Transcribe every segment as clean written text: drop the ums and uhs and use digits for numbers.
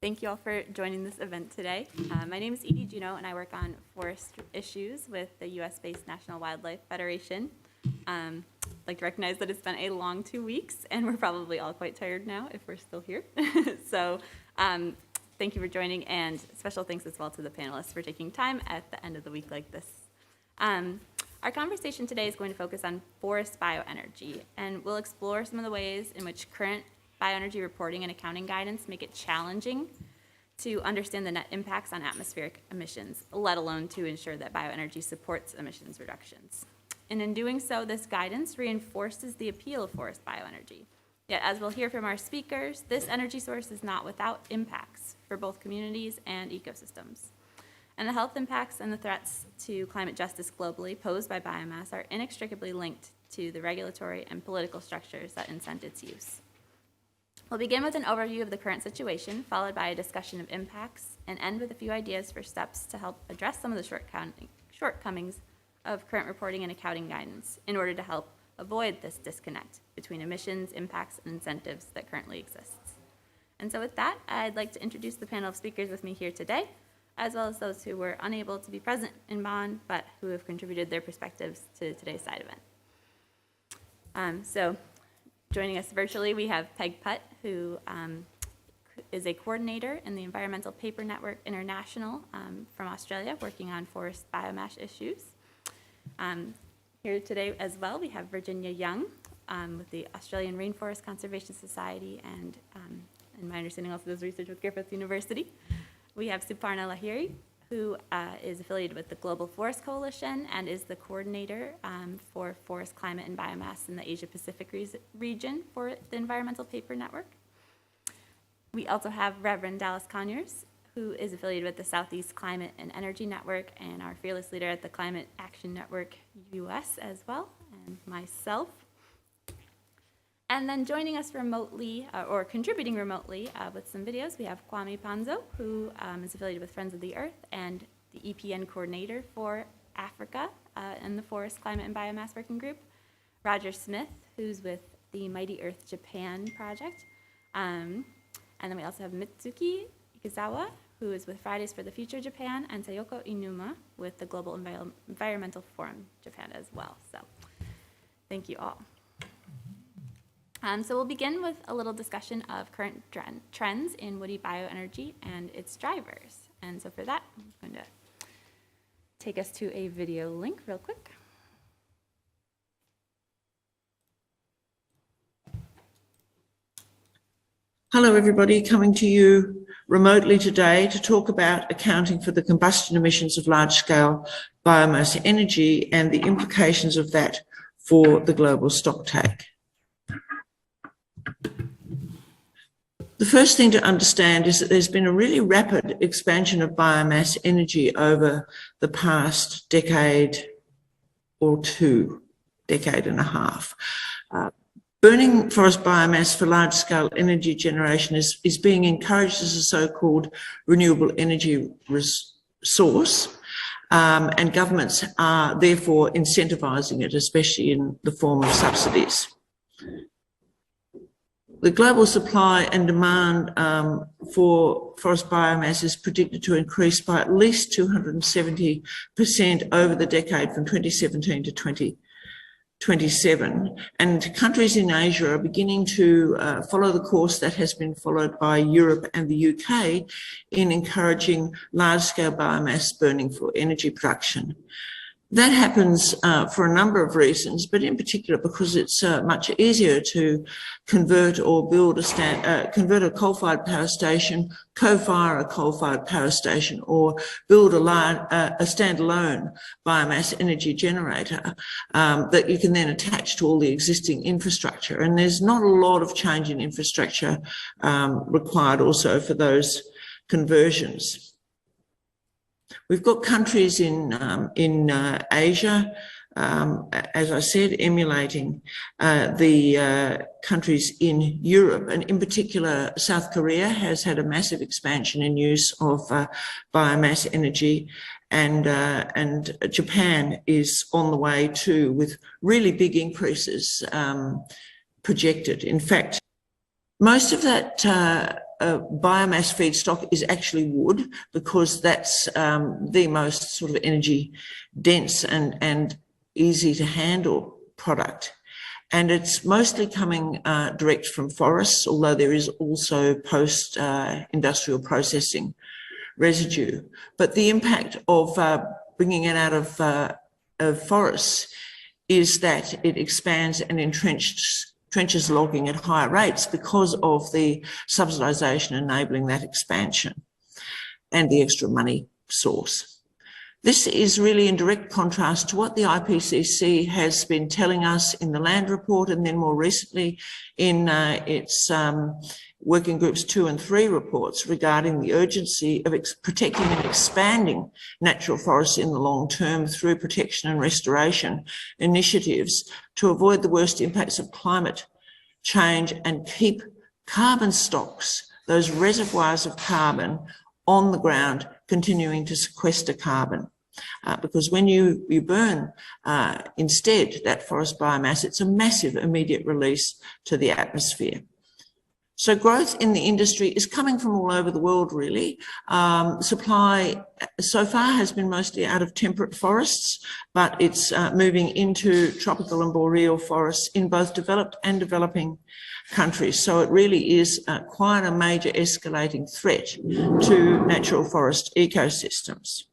Thank you all for joining this event today. My name is Edie Juneau, and I work on forest issues with the US-based National Wildlife Federation. I'd like to recognize that it's been a long 2 weeks, and we're probably all quite tired now if we're still here. So thank you for joining, and special thanks as well to the panelists for taking time at the end of the week like this. Our conversation today is going to focus on forest bioenergy, and we'll explore some of the ways in which current bioenergy reporting and accounting guidance make it challenging to understand the net impacts on atmospheric emissions, let alone to ensure that bioenergy supports emissions reductions. And in doing so, this guidance reinforces the appeal of forest bioenergy. Yet, as we'll hear from our speakers, this energy source is not without impacts for both communities and ecosystems. And the health impacts and the threats to climate justice globally posed by biomass are inextricably linked to the regulatory and political structures that incent its use. We'll begin with an overview of the current situation, followed by a discussion of impacts, and end with a few ideas for steps to help address some of the shortcomings of current reporting and accounting guidance in order to help avoid this disconnect between emissions, impacts, and incentives that currently exists. And so with that, I'd like to introduce the panel of speakers with me here today, as well as those who were unable to be present in Bonn, but who have contributed their perspectives to today's side event. Joining us virtually, we have Peg Putt, who is a coordinator in the Environmental Paper Network International from Australia, working on forest biomass issues. Here today as well, we have Virginia Young with the Australian Rainforest Conservation Society and in my understanding also does research with Griffith University. We have Suparna Lahiri, who is affiliated with the Global Forest Coalition and is the coordinator for forest climate and biomass in the Asia-Pacific region for the Environmental Paper Network. We also have Reverend Dallas Conyers, who is affiliated with the Southeast Climate and Energy Network and our fearless leader at the Climate Action Network US as well, and myself. And then joining us remotely, or contributing remotely with some videos, we have Kwame Panzo, who is affiliated with Friends of the Earth and the EPN coordinator for Africa and the Forest Climate and Biomass Working Group. Roger Smith, who's with the Mighty Earth Japan project. And then we also have Mitsuki Ikuzawa, who is with Fridays for the Future Japan, and Sayoko Inuma with the Global Environmental Forum Japan as well. So thank you all. So we'll begin with a little discussion of current trends in woody bioenergy and its drivers. And so for that, I'm going to take us to a video link real quick. Hello everybody, coming to you remotely today to talk about accounting for the combustion emissions of large-scale biomass energy and the implications of that for the global stocktake. The first thing to understand is that there's been a really rapid expansion of biomass energy over the past decade or two, decade and a half. Burning forest biomass for large-scale energy generation is being encouraged as a so-called renewable energy source, and governments are therefore incentivising it, especially in the form of subsidies. The global supply and demand for forest biomass is predicted to increase by at least 270% over the decade from 2017 to 2027. And countries in Asia are beginning to follow the course that has been followed by Europe and the UK in encouraging large-scale biomass burning for energy production. That happens for a number of reasons, but in particular because it's much easier to convert or build convert a coal-fired power station, co-fire a coal-fired power station, or build a standalone biomass energy generator that you can then attach to all the existing infrastructure. And there's not a lot of change in infrastructure required also for those conversions. We've got countries in Asia, as I said, emulating the countries in Europe, and in particular, South Korea has had a massive expansion in use of biomass energy, and Japan is on the way too, with really big increases projected. In fact, most of that biomass feedstock is actually wood, because that's the most sort of energy dense and easy to handle product. And it's mostly coming direct from forests, although there is also post-industrial processing residue. But the impact of bringing it out of forests is that it expands and entrenches logging at higher rates because of the subsidisation enabling that expansion and the extra money source. This is really in direct contrast to what the IPCC has been telling us in the Land Report, and then more recently in its Working Groups 2 and 3 reports regarding the urgency of protecting and expanding natural forests in the long term through protection and restoration initiatives to avoid the worst impacts of climate change and keep carbon stocks, those reservoirs of carbon, on the ground, continuing to sequester carbon. Because when you burn instead that forest biomass, it's a massive immediate release to the atmosphere. So growth in the industry is coming from all over the world, really. Supply so far has been mostly out of temperate forests, but it's moving into tropical and boreal forests in both developed and developing countries. So it really is quite a major escalating threat to natural forest ecosystems.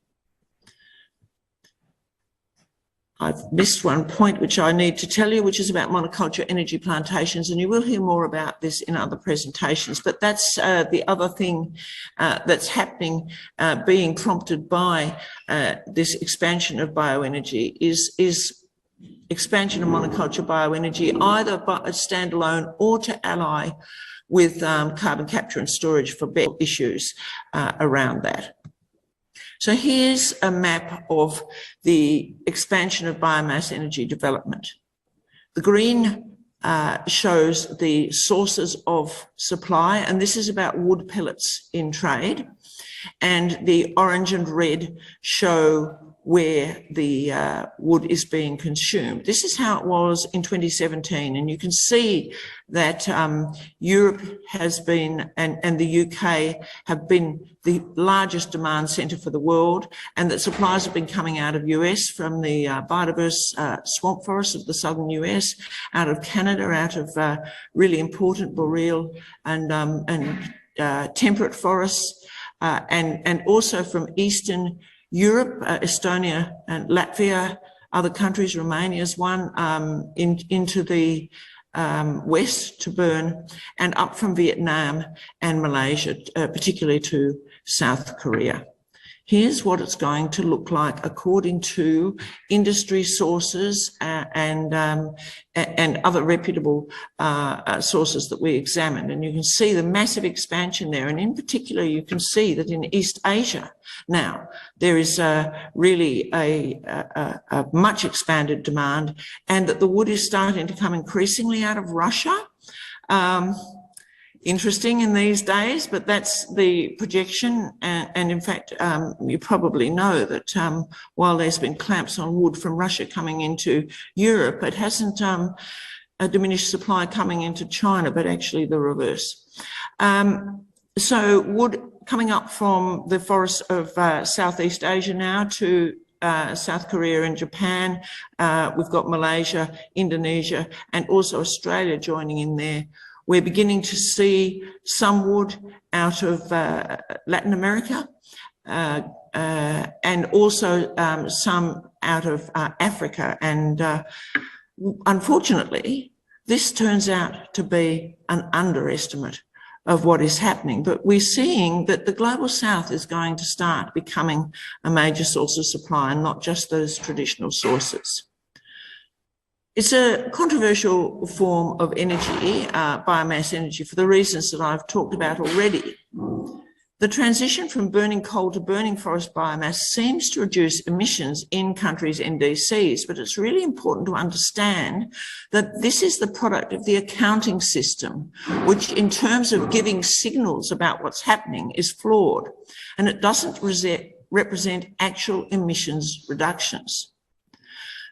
I've missed one point which I need to tell you, which is about monoculture energy plantations, and you will hear more about this in other presentations. But that's the other thing that's happening, being prompted by this expansion of bioenergy is expansion of monoculture bioenergy, either by standalone or to ally with carbon capture and storage for better issues around that. So here's a map of the expansion of biomass energy development. The green shows the sources of supply, and this is about wood pellets in trade. And the orange and red show where the wood is being consumed. This is how it was in 2017, and you can see that Europe has been, and the UK have been the largest demand centre for the world, and that supplies have been coming out of US from the biodiverse swamp forests of the southern US, out of Canada, out of really important boreal and temperate forests, and also from Eastern Europe, Estonia and Latvia, other countries, Romania's one, into the west to burn, and up from Vietnam and Malaysia, particularly to South Korea. Here's what it's going to look like according to industry sources and other reputable sources that we examined. And you can see the massive expansion there. And in particular, you can see that in East Asia now, there is really a much expanded demand, and that the wood is starting to come increasingly out of Russia. Interesting in these days, but that's the projection. And in fact, you probably know that while there's been clamps on wood from Russia coming into Europe, it hasn't a diminished supply coming into China, but actually the reverse. So wood coming up from the forests of Southeast Asia now to South Korea and Japan. We've got Malaysia, Indonesia, and also Australia joining in there. We're beginning to see some wood out of Latin America and also some out of Africa. And unfortunately, this turns out to be an underestimate of what is happening. But we're seeing that the Global South is going to start becoming a major source of supply, and not just those traditional sources. It's a controversial form of energy, biomass energy, for the reasons that I've talked about already. The transition from burning coal to burning forest biomass seems to reduce emissions in countries' NDCs, but it's really important to understand that this is the product of the accounting system, which in terms of giving signals about what's happening is flawed, and it doesn't represent actual emissions reductions.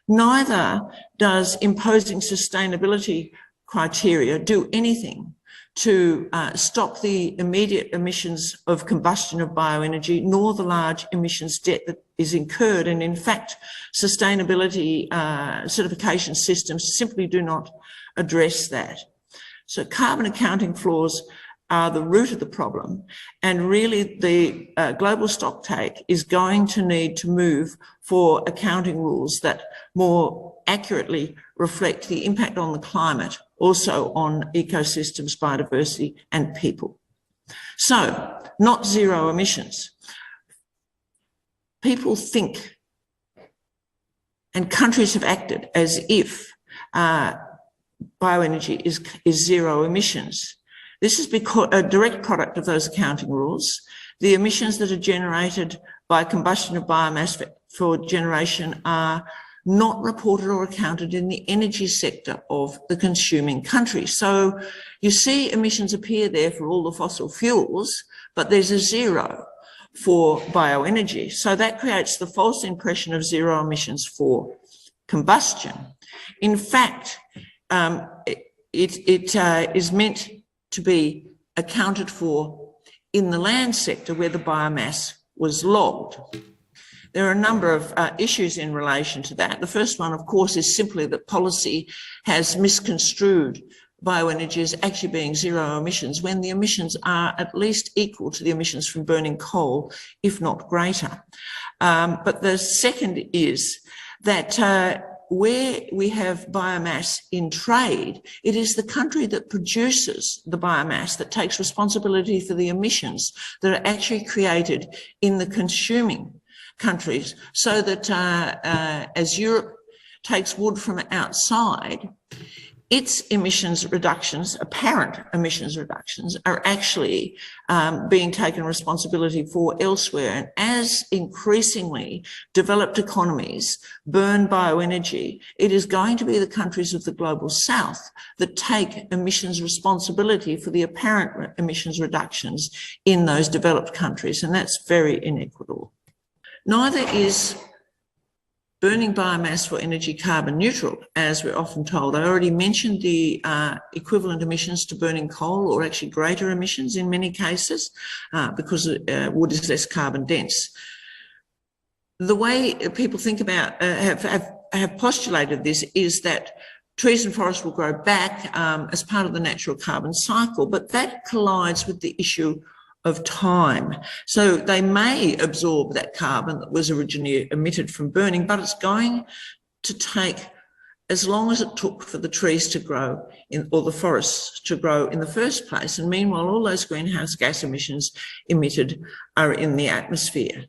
Neither does imposing sustainability criteria do anything to stop the immediate emissions of combustion of bioenergy, nor the large emissions debt that is incurred. And in fact, sustainability certification systems simply do not address that. So carbon accounting flaws are the root of the problem, and really the global stocktake is going to need to move for accounting rules that more accurately reflect the impact on the climate, also on ecosystems, biodiversity and people. So, not zero emissions. People think, and countries have acted as if bioenergy is zero emissions. This is because a direct product of those accounting rules. The emissions that are generated by combustion of biomass for generation are not reported or accounted in the energy sector of the consuming country. So you see emissions appear there for all the fossil fuels, but there's a zero for bioenergy. So that creates the false impression of zero emissions for combustion. In fact, it is meant to be accounted for in the land sector where the biomass was logged. There are a number of issues in relation to that. The first one, of course, is simply that policy has misconstrued bioenergy as actually being zero emissions when the emissions are at least equal to the emissions from burning coal, if not greater. But the second is that where we have biomass in trade, it is the country that produces the biomass that takes responsibility for the emissions that are actually created in the consuming countries, so that as Europe takes wood from outside, its emissions reductions, apparent emissions reductions, are actually being taken responsibility for elsewhere. And as increasingly developed economies burn bioenergy, it is going to be the countries of the global south that take emissions responsibility for the apparent emissions reductions in those developed countries. And that's very inequitable. Neither is burning biomass for energy carbon neutral, as we're often told. I already mentioned the equivalent emissions to burning coal, or actually greater emissions in many cases, because wood is less carbon dense. The way people think about, have postulated this is that trees and forests will grow back as part of the natural carbon cycle, but that collides with the issue of time. So they may absorb that carbon that was originally emitted from burning, but it's going to take as long as it took for the trees to grow or the forests to grow in the first place. And meanwhile, all those greenhouse gas emissions emitted are in the atmosphere.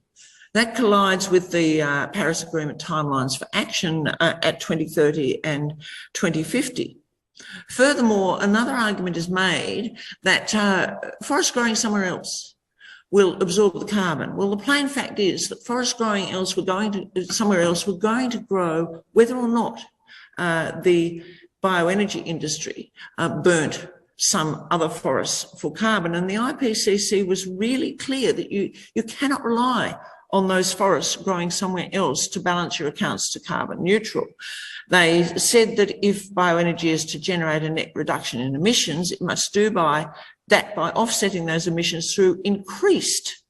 That collides with the Paris Agreement timelines for action at 2030 and 2050. Furthermore, another argument is made that forest growing somewhere else will absorb the carbon. Well, the plain fact is that forest growing somewhere else were going to grow whether or not the bioenergy industry burnt some other forests for carbon. And the IPCC was really clear that you cannot rely on those forests growing somewhere else to balance your accounts to carbon neutral. They said that if bioenergy is to generate a net reduction in emissions, it must do by offsetting those emissions through increased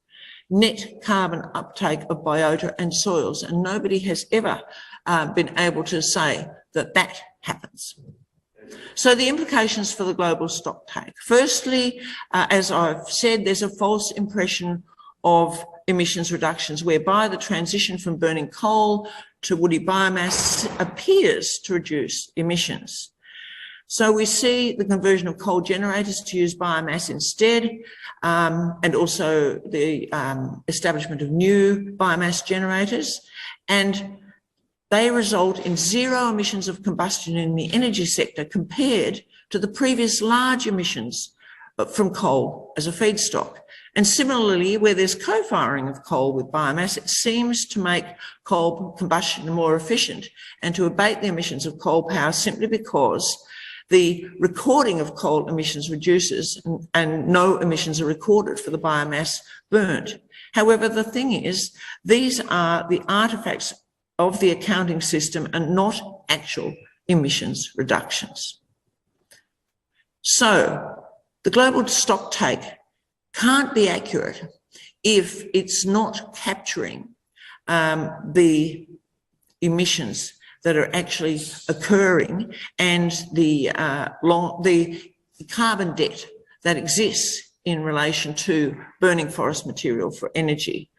net carbon uptake of biota and soils. And nobody has ever been able to say that that happens. So the implications for the global stocktake. Firstly, as I've said, there's a false impression of emissions reductions, whereby the transition from burning coal to woody biomass appears to reduce emissions. So we see the conversion of coal generators to use biomass instead, and also the establishment of new biomass generators, and they result in zero emissions of combustion in the energy sector compared to the previous large emissions from coal as a feedstock. And similarly, where there's co-firing of coal with biomass, it seems to make coal combustion more efficient and to abate the emissions of coal power simply because the recording of coal emissions reduces and no emissions are recorded for the biomass burnt. However, the thing is, these are the artefacts of the accounting system and not actual emissions reductions. So, The global stocktake can't be accurate if it's not capturing the emissions that are actually occurring and the carbon debt that exists in relation to burning forest material for energy.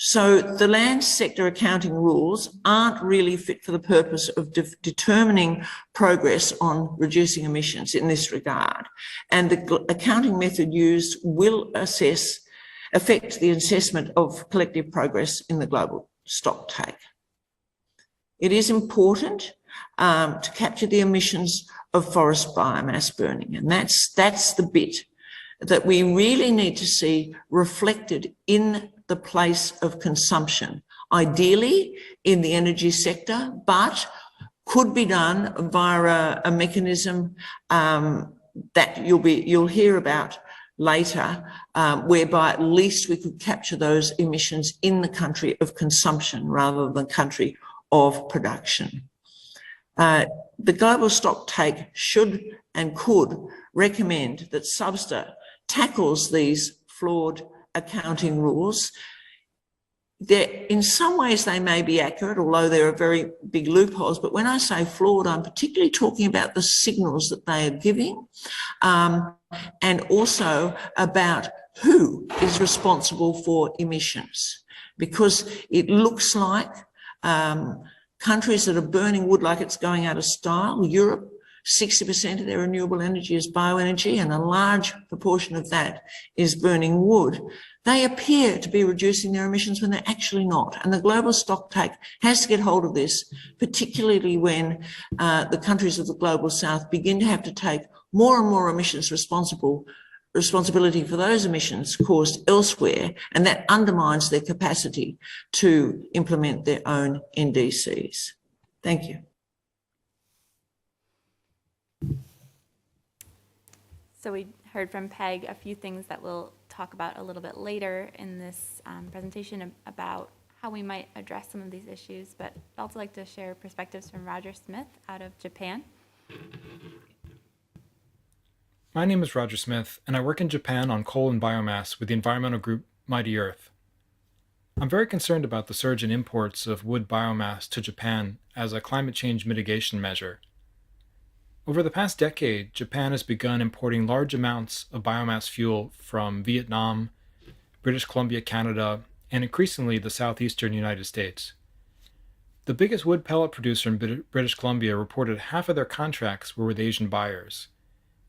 So the land sector accounting rules aren't really fit for the purpose of determining progress on reducing emissions in this regard. And the accounting method used will affect the assessment of collective progress in the global stocktake. It is important to capture the emissions of forest biomass burning, and that's the bit that we really need to see reflected in the place of consumption, ideally in the energy sector, but could be done via a mechanism that you'll hear about later, whereby at least we could capture those emissions in the country of consumption rather than country of production. The global stocktake should and could recommend that SBSTA tackles these flawed accounting rules. In some ways they may be accurate, although there are very big loopholes, but when I say flawed, I'm particularly talking about the signals that they are giving, and also about who is responsible for emissions, because it looks like countries that are burning wood like it's going out of style. Europe, 60% of their renewable energy is bioenergy, and a large proportion of that is burning wood. They appear to be reducing their emissions when they're actually not. And the global stocktake has to get hold of this, particularly when the countries of the global south begin to have to take more and more emissions responsibility for those emissions caused elsewhere, and that undermines their capacity to implement their own NDCs. Thank you. So we heard from Peg a few things that we'll talk about a little bit later in this presentation about how we might address some of these issues, but I'd also like to share perspectives from Roger Smith out of Japan. My name is Roger Smith, and I work in Japan on coal and biomass with the environmental group Mighty Earth. I'm very concerned about the surge in imports of wood biomass to Japan as a climate change mitigation measure. Over the past decade, Japan has begun importing large amounts of biomass fuel from Vietnam, British Columbia, Canada, and increasingly the southeastern United States. The biggest wood pellet producer in British Columbia reported half of their contracts were with Asian buyers,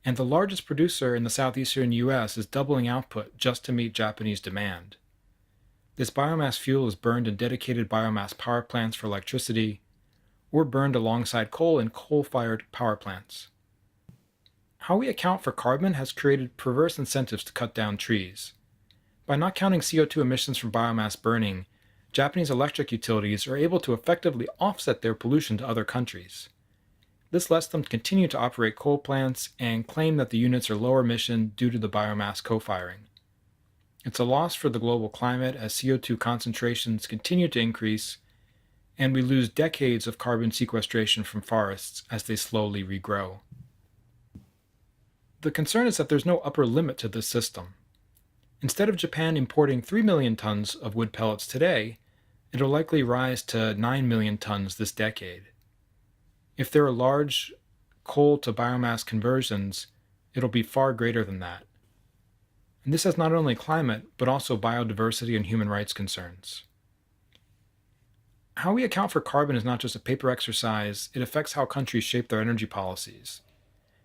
and the largest producer in the southeastern U.S. is doubling output just to meet Japanese demand. This biomass fuel is burned in dedicated biomass power plants for electricity, or burned alongside coal in coal-fired power plants. How we account for carbon has created perverse incentives to cut down trees. By not counting CO2 emissions from biomass burning, Japanese electric utilities are able to effectively offset their pollution to other countries. This lets them continue to operate coal plants and claim that the units are lower emission due to the biomass co-firing. It's a loss for the global climate as CO2 concentrations continue to increase, and we lose decades of carbon sequestration from forests as they slowly regrow. The concern is that there's no upper limit to this system. Instead of Japan importing 3 million tons of wood pellets today, it'll likely rise to 9 million tons this decade. If there are large coal to biomass conversions, it'll be far greater than that. And this has not only climate, but also biodiversity and human rights concerns. How we account for carbon is not just a paper exercise, it affects how countries shape their energy policies.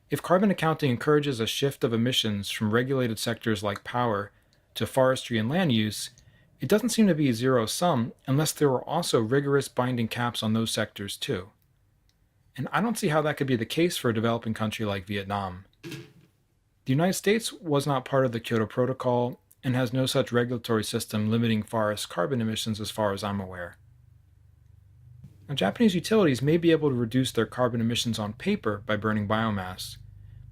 If carbon accounting encourages a shift of emissions from regulated sectors like power to forestry and land use, it doesn't seem to be zero-sum unless there were also rigorous binding caps on those sectors too. And I don't see how that could be the case for a developing country like Vietnam. The United States was not part of the Kyoto Protocol and has no such regulatory system limiting forest carbon emissions as far as I'm aware. Now, Japanese utilities may be able to reduce their carbon emissions on paper by burning biomass,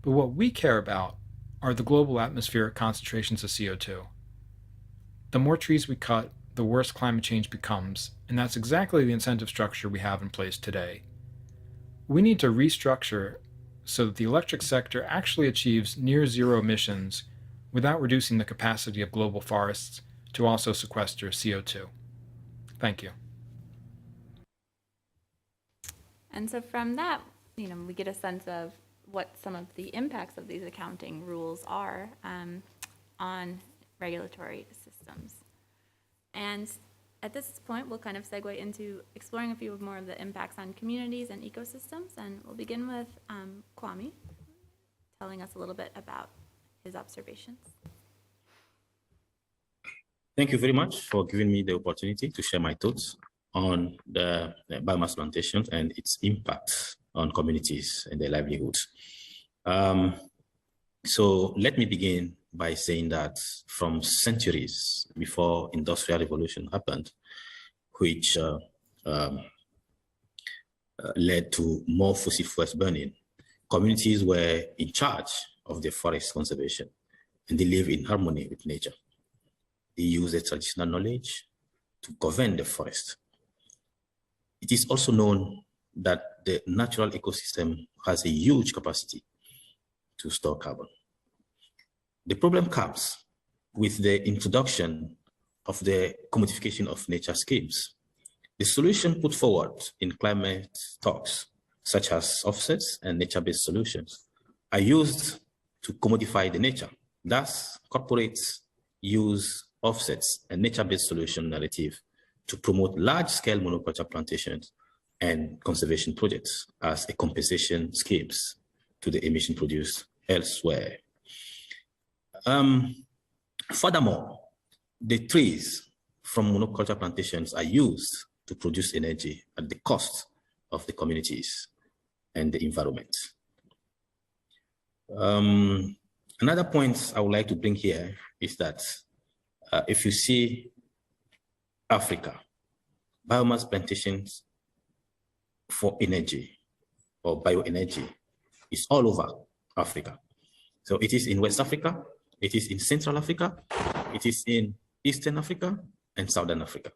but what we care about are the global atmospheric concentrations of CO2. The more trees we cut, the worse climate change becomes, and that's exactly the incentive structure we have in place today. We need to restructure so that the electric sector actually achieves near zero emissions without reducing the capacity of global forests to also sequester CO2. Thank you. And so from that, we get a sense of what some of the impacts of these accounting rules are on regulatory systems. And at this point, we'll kind of segue into exploring a few more of the impacts on communities and ecosystems. And we'll begin with Kwame telling us a little bit about his observations. Thank you very much for giving me the opportunity to share my thoughts on the biomass plantations and its impact on communities and their livelihoods. So let me begin by saying that from centuries before Industrial Revolution happened, which led to more fossil fuels burning, communities were in charge of their forest conservation, and they live in harmony with nature. They use their traditional knowledge to govern the forest. It is also known that the natural ecosystem has a huge capacity to store carbon. The problem comes with the introduction of the commodification of nature schemes. The solution put forward in climate talks, such as offsets and nature-based solutions, are used to commodify the nature. Thus, corporates use offsets and nature-based solution narrative to promote large-scale monoculture plantations and conservation projects as a compensation schemes to the emission produced elsewhere. Furthermore, the trees from monoculture plantations are used to produce energy at the cost of the communities and the environment. Another point I would like to bring here is that if you see Africa, biomass plantations for energy or bioenergy is all over Africa. So it is in West Africa, it is in Central Africa, it is in Eastern Africa and Southern Africa.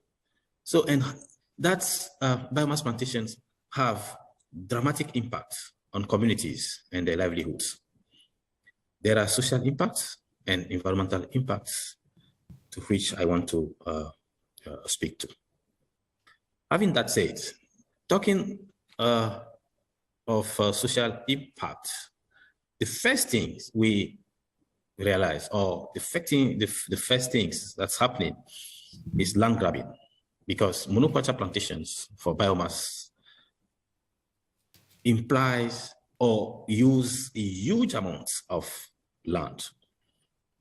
So, and that's biomass plantations have dramatic impacts on communities and their livelihoods. There are social impacts and environmental impacts to which I want to speak to. Having that said, talking of social impact, the first things we realize, or the first things that's happening is land grabbing, because monoculture plantations for biomass implies or use a huge amounts of land.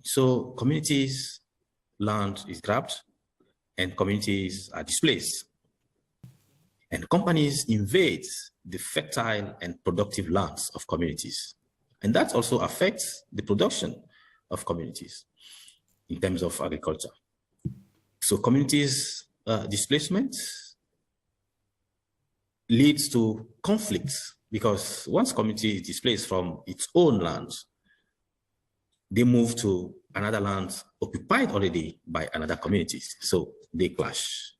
So communities' land is grabbed and communities are displaced. And companies invade the fertile and productive lands of communities. And that also affects the production of communities in terms of agriculture. So communities' displacement leads to conflicts, because once community is displaced from its own land, they move to another land occupied already by another community. So they clash.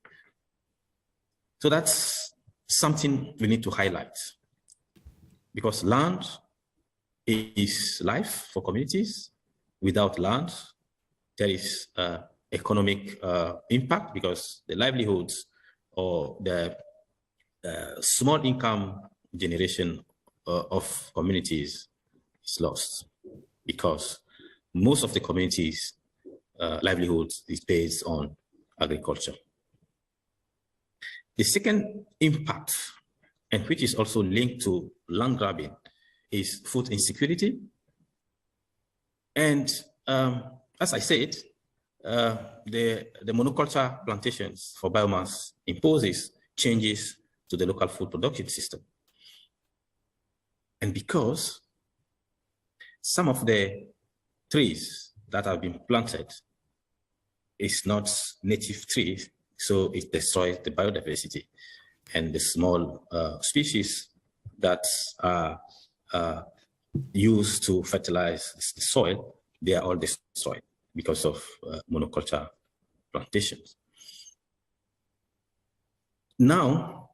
So that's something we need to highlight, because land is life for communities. Without land, there is economic impact, because the livelihoods or the small income generation of communities is lost, because most of the communities' livelihoods is based on agriculture. The second impact, and which is also linked to land grabbing, is food insecurity. And as I said, the monoculture plantations for biomass imposes changes to the local food production system. And because some of the trees that have been planted is not native trees, so it destroys the biodiversity, and the small species that are used to fertilize the soil, they are all destroyed because of monoculture plantations. Now,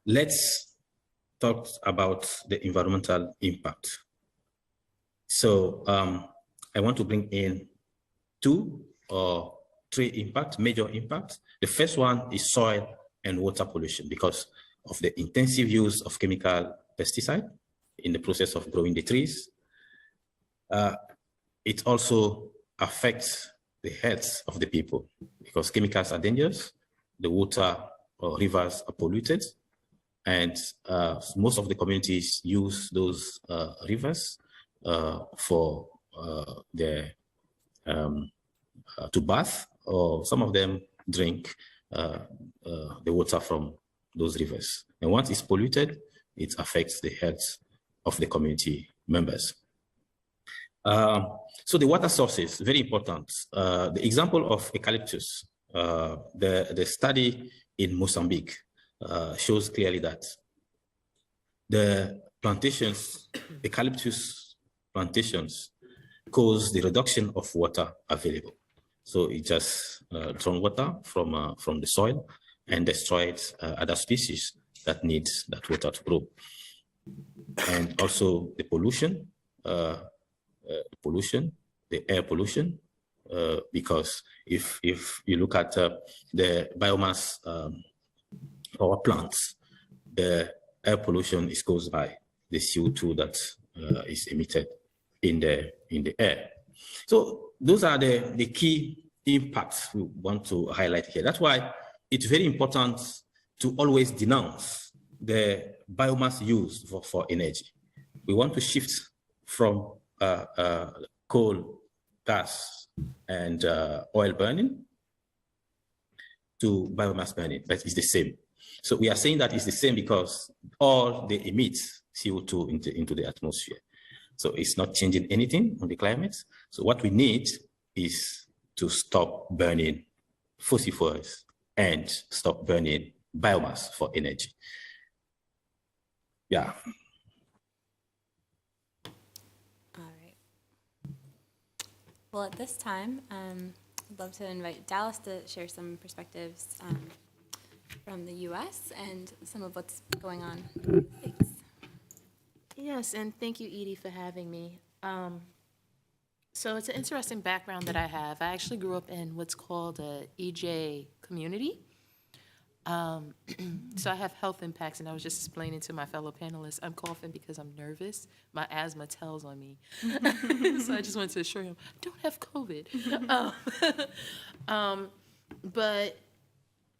let's talked about the environmental impact. So I want to bring in 2 or 3 major impacts. The first one is soil and water pollution because of the intensive use of chemical pesticide in the process of growing the trees. It also affects the health of the people because chemicals are dangerous, the water or rivers are polluted, and most of the communities use those rivers for to bath, or some of them drink the water from those rivers. And once it's polluted, it affects the health of the community members. So the water sources, very important. The example of eucalyptus, the study in Mozambique shows clearly that the plantations, eucalyptus plantations, cause the reduction of water available. So it just draws water from the soil and destroys other species that need that water to grow. And also the pollution, the air pollution, because if you look at the biomass power plants, the air pollution is caused by the CO2 that is emitted in the air. So those are the key impacts we want to highlight here. That's why it's very important to always denounce the biomass used for energy. We want to shift from coal, gas, and oil burning to biomass burning, but it's the same. So we are saying that it's the same because all they emit CO2 into the atmosphere. So it's not changing anything on the climate. So what we need is to stop burning fossil fuels and stop burning biomass for energy. Yeah. All right. Well, at this time, I'd love to invite Dallas to share some perspectives from the U.S. and some of what's going on. Thanks. Yes, and thank you, Edie, for having me. So it's an interesting background that I have. I actually grew up in what's called a EJ community. So I have health impacts, and I was just explaining to my fellow panelists, I'm coughing because I'm nervous. My asthma tells on me. So I just wanted to assure him, don't have COVID. But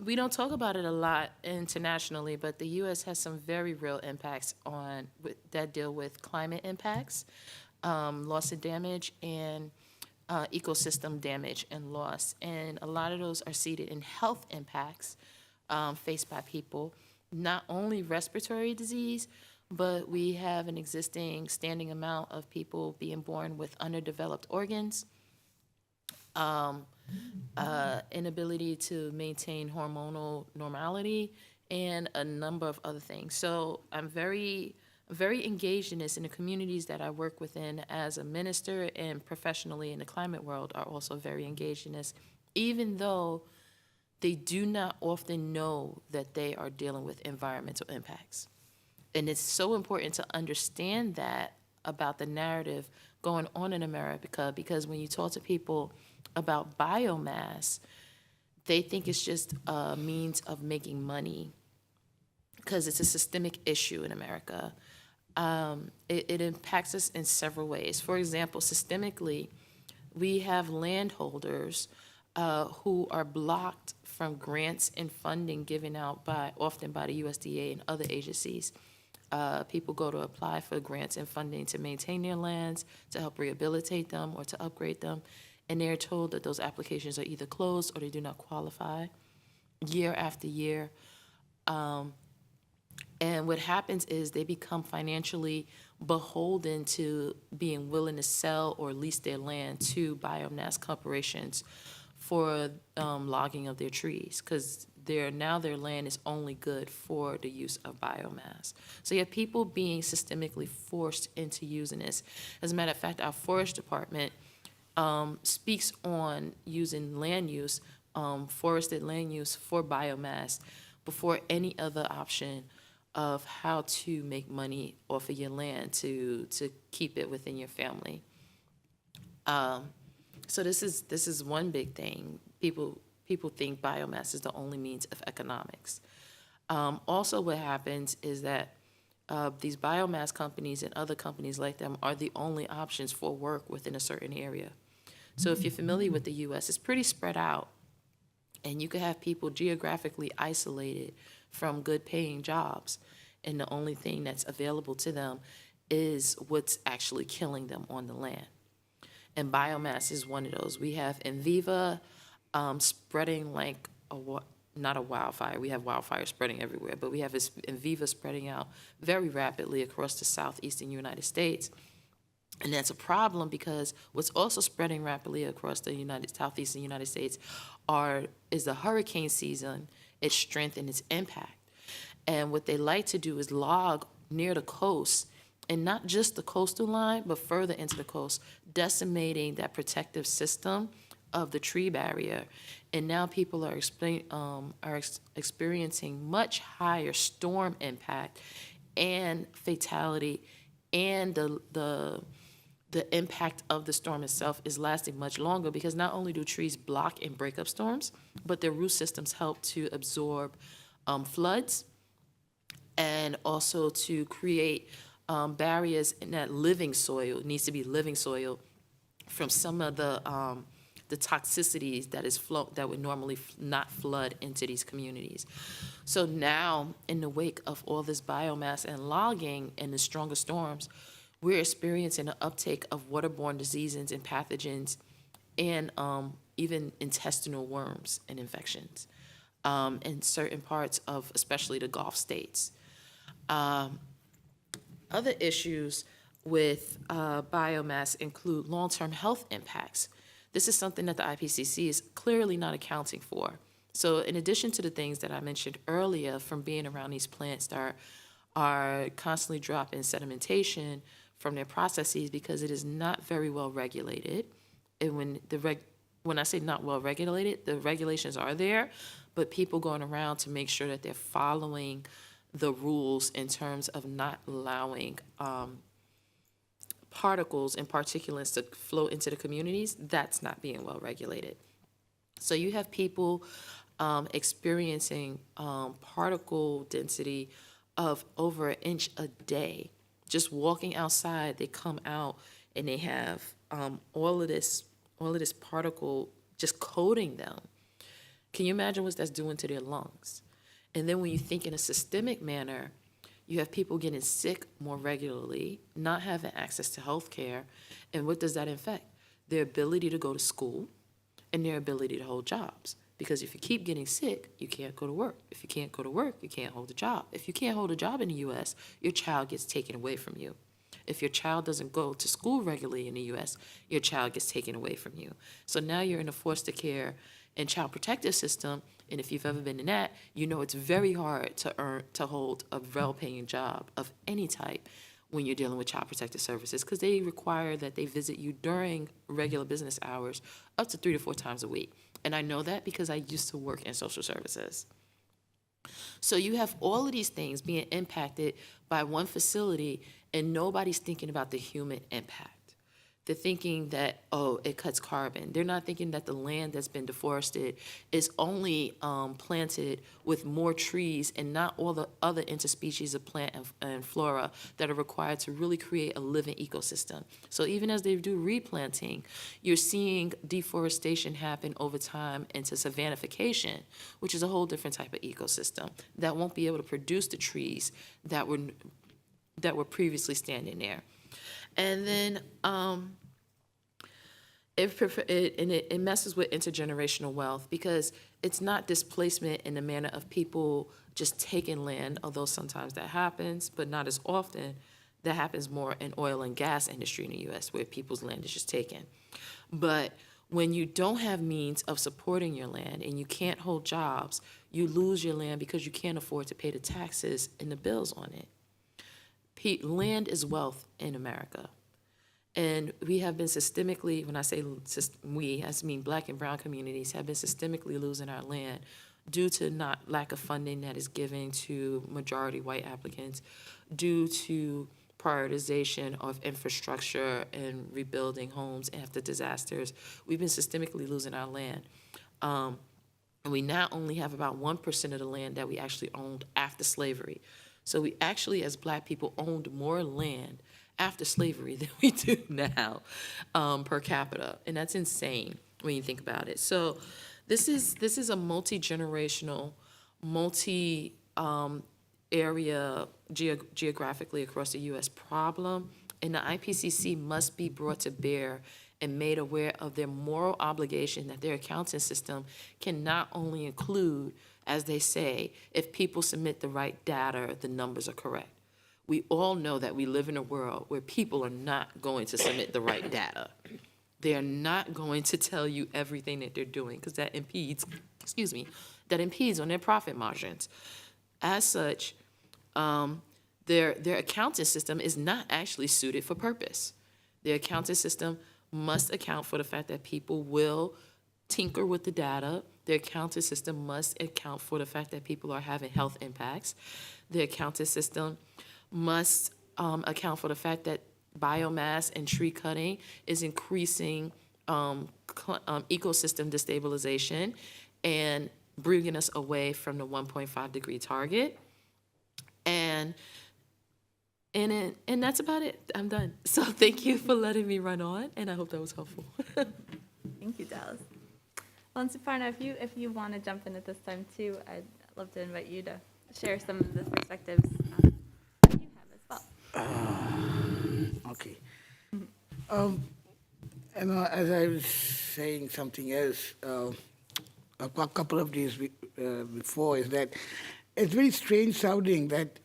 we don't talk about it a lot internationally, but the U.S. has some very real impacts that deal with climate impacts, loss and damage, and ecosystem damage and loss. And a lot of those are seated in health impacts faced by people, not only respiratory disease, but we have an existing standing amount of people being born with underdeveloped organs, inability to maintain hormonal normality, and a number of other things. So I'm very engaged in this, and the communities that I work within as a minister and professionally in the climate world are also very engaged in this, even though they do not often know that they are dealing with environmental impacts. And it's so important to understand that about the narrative going on in America, because when you talk to people about biomass, they think it's just a means of making money because it's a systemic issue in America. It impacts us in several ways. For example, systemically, we have landholders who are blocked from grants and funding given out often by the USDA and other agencies. People go to apply for grants and funding to maintain their lands, to help rehabilitate them or to upgrade them, and they're told that those applications are either closed or they do not qualify year after year. And what happens is they become financially beholden to being willing to sell or lease their land to biomass corporations for logging of their trees, because now their land is only good for the use of biomass. So you have people being systemically forced into using this. As a matter of fact, our forest department speaks on using land use, forested land use for biomass before any other option of how to make money off of your land to keep it within your family. So this is one big thing. People think biomass is the only means of economics. Also, what happens is that these biomass companies and other companies like them are the only options for work within a certain area. So if you're familiar with the U.S., it's pretty spread out, and you could have people geographically isolated from good paying jobs, and the only thing that's available to them is what's actually killing them on the land. And biomass is one of those. We have Enviva spreading like not a wildfire. We have wildfires spreading everywhere, but we have Enviva spreading out very rapidly across the southeastern United States. And that's a problem because what's also spreading rapidly across the southeastern United States is the hurricane season, its strength and its impact. And what they like to do is log near the coast, and not just the coastal line, but further into the coast, decimating that protective system of the tree barrier. And now people are experiencing much higher storm impact and fatality, and the impact of the storm itself is lasting much longer because not only do trees block and break up storms, but their root systems help to absorb floods and also to create barriers in that living soil. It needs to be living soil from some of the toxicities that would normally not flood into these communities. So now, in the wake of all this biomass and logging and the stronger storms, we're experiencing an uptake of waterborne diseases and pathogens, and even intestinal worms and infections in certain parts of especially the Gulf states. Other issues with biomass include long-term health impacts. This is something that the IPCC is clearly not accounting for. So in addition to the things that I mentioned earlier from being around these plants that are constantly dropping sedimentation from their processes because it is not very well regulated. And when I say not well regulated, the regulations are there, but people going around to make sure that they're following the rules in terms of not allowing particles and particulates to flow into the communities, that's not being well regulated. So you have people experiencing particle density of over an inch a day. Just walking outside, they come out and they have all of this particle just coating them. Can you imagine what that's doing to their lungs? And then when you think in a systemic manner, you have people getting sick more regularly, not having access to health care. And what does that affect? Their ability to go to school and their ability to hold jobs. Because if you keep getting sick, you can't go to work. If you can't go to work, you can't hold a job. If you can't hold a job in the U.S., your child gets taken away from you. If your child doesn't go to school regularly in the U.S., your child gets taken away from you. So now you're in a foster care and child protective system, and if you've ever been in that, you know it's very hard to hold a well-paying job of any type when you're dealing with child protective services, because they require that they visit you during regular business hours up to 3 to 4 times a week. And I know that because I used to work in social services. So you have all of these things being impacted by one facility, and nobody's thinking about the human impact. They're thinking that, oh, it cuts carbon. They're not thinking that the land that's been deforested is only planted with more trees and not all the other interspecies of plant and flora that are required to really create a living ecosystem. So even as they do replanting, you're seeing deforestation happen over time into savannification, which is a whole different type of ecosystem that won't be able to produce the trees that were previously standing there. And then it messes with intergenerational wealth because it's not displacement in the manner of people just taking land, although sometimes that happens, but not as often. That happens more in oil and gas industry in the U.S. where people's land is just taken. But when you don't have means of supporting your land and you can't hold jobs, you lose your land because you can't afford to pay the taxes and the bills on it. Land is wealth in America. And we have been systemically, when I say we, I mean Black and brown communities, have been systemically losing our land due to not lack of funding that is given to majority white applicants, due to prioritization of infrastructure and rebuilding homes after disasters. We've been systemically losing our land. And we now only have about 1% of the land that we actually owned after slavery. So we actually, as Black people, owned more land after slavery than we do now per capita. And that's insane when you think about it. So this is a multi-generational, area geographically across the U.S. problem, and the IPCC must be brought to bear and made aware of their moral obligation that their accounting system can not only include, as they say, if people submit the right data, the numbers are correct. We all know that we live in a world where people are not going to submit the right data. They're not going to tell you everything that they're doing because that impedes on their profit margins. As such, their accounting system is not actually suited for purpose. Their accounting system must account for the fact that people will tinker with the data. Their accounting system must account for the fact that people are having health impacts. Their accounting system must account for the fact that biomass and tree cutting is increasing ecosystem destabilization and bringing us away from the 1.5 degree target. And that's about it. I'm done. So thank you for letting me run on, and I hope that was helpful. Thank you, Dallas. Well, and Suparna, if you want to jump in at this time too, I'd love to invite you to share some of the perspectives that you have as well. Okay. As I was saying something else a couple of days before, is that it's very strange sounding that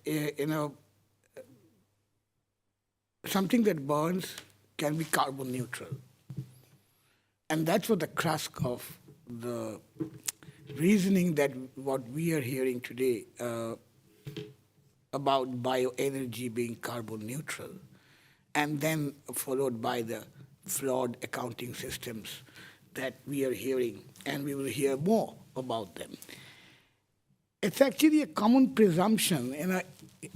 something that burns can be carbon neutral, and that's what the crux of the reasoning that what we are hearing today about bioenergy being carbon neutral, and then followed by the flawed accounting systems that we are hearing, and we will hear more about them. It's actually a common presumption, and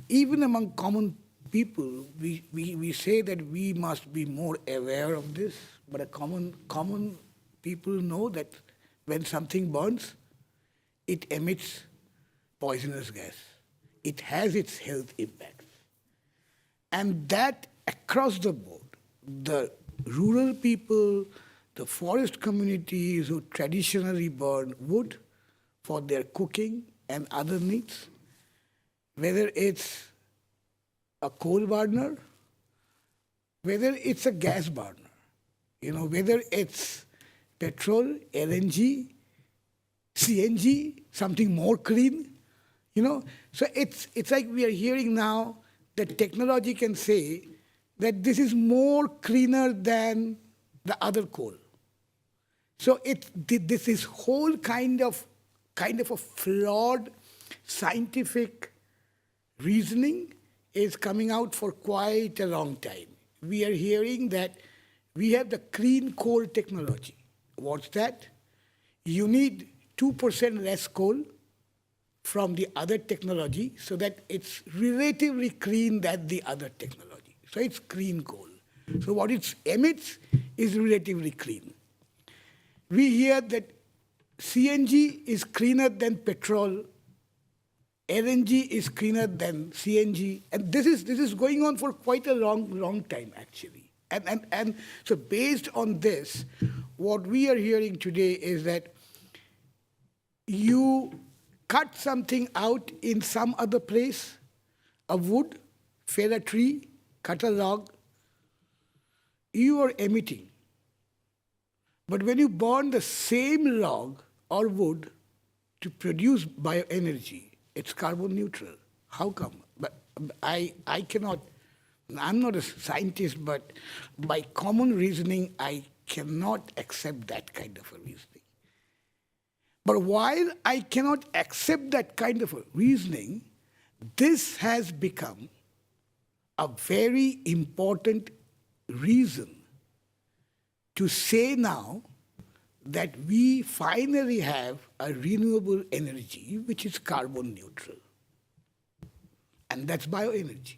even among common people, we say that we must be more aware of this, but common people know that when something burns, it emits poisonous gas. It has its health impacts. And that across the board, the rural people, the forest communities who traditionally burn wood for their cooking and other needs, whether it's a coal burner, whether it's a gas burner, whether it's petrol, LNG, CNG, something more clean, So it's like we are hearing now that technology can say that this is more cleaner than the other coal. So this is whole kind of a flawed scientific reasoning is coming out for quite a long time. We are hearing that we have the clean coal technology. What's that? You need 2% less coal from the other technology so that it's relatively clean than the other technology. So it's clean coal. So what it emits is relatively clean. We hear that CNG is cleaner than petrol, LNG is cleaner than CNG, and this is going on for quite a long time actually. And so based on this, what we are hearing today is that you cut something out in some other place, a wood, fell a tree, cut a log, you are emitting. But when you burn the same log or wood to produce bioenergy, it's carbon neutral. How come? But I cannot, I'm not a scientist, but by common reasoning, I cannot accept that kind of a reasoning. But while I cannot accept that kind of a reasoning, this has become a very important reason to say now that we finally have a renewable energy which is carbon neutral. And that's bioenergy.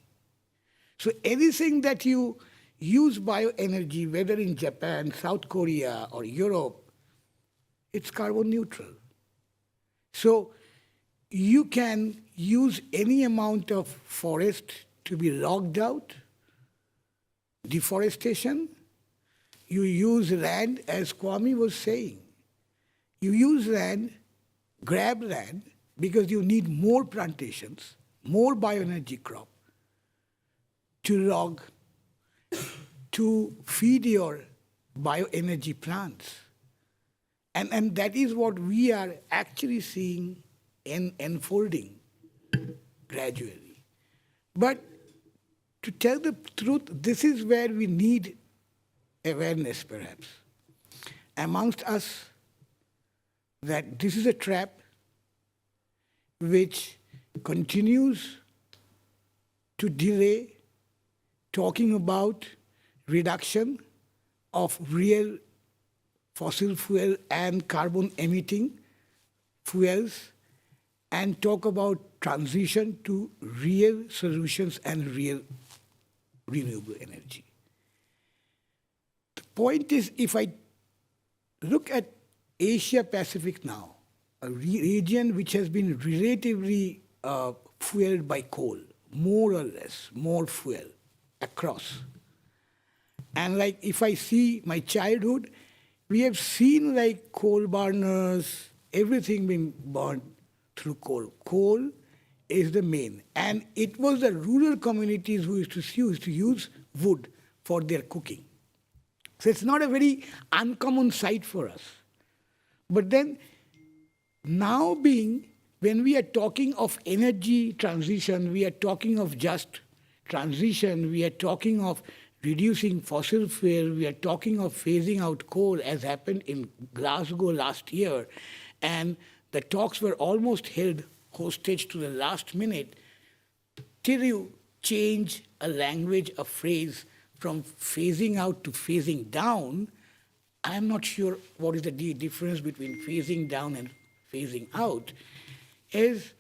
So anything that you use bioenergy, whether in Japan, South Korea, or Europe, it's carbon neutral. So you can use any amount of forest to be logged out, deforestation. You use land, as Kwame was saying. You use land, grab land, because you need more plantations, more bioenergy crop to log, to feed your bioenergy plants. And that is what we are actually seeing unfolding gradually. But to tell the truth, this is where we need awareness, perhaps, amongst us, that this is a trap which continues to delay talking about reduction of real fossil fuel and carbon emitting fuels, and talk about transition to real solutions and real renewable energy. The point is, if I look at Asia Pacific now, a region which has been relatively fueled by coal, more or less, more fuel across. And like if I see my childhood, we have seen like coal burners, everything being burned through coal. Coal is the main. And it was the rural communities who used to use wood for their cooking. So it's not a very uncommon sight for us. But then now when we are talking of energy transition, we are talking of just transition, we are talking of reducing fossil fuel, we are talking of phasing out coal, as happened in Glasgow last year, and the talks were almost held hostage to the last minute. Till you change a language, a phrase from phasing out to phasing down, I'm not sure what is the difference between phasing down and phasing out, is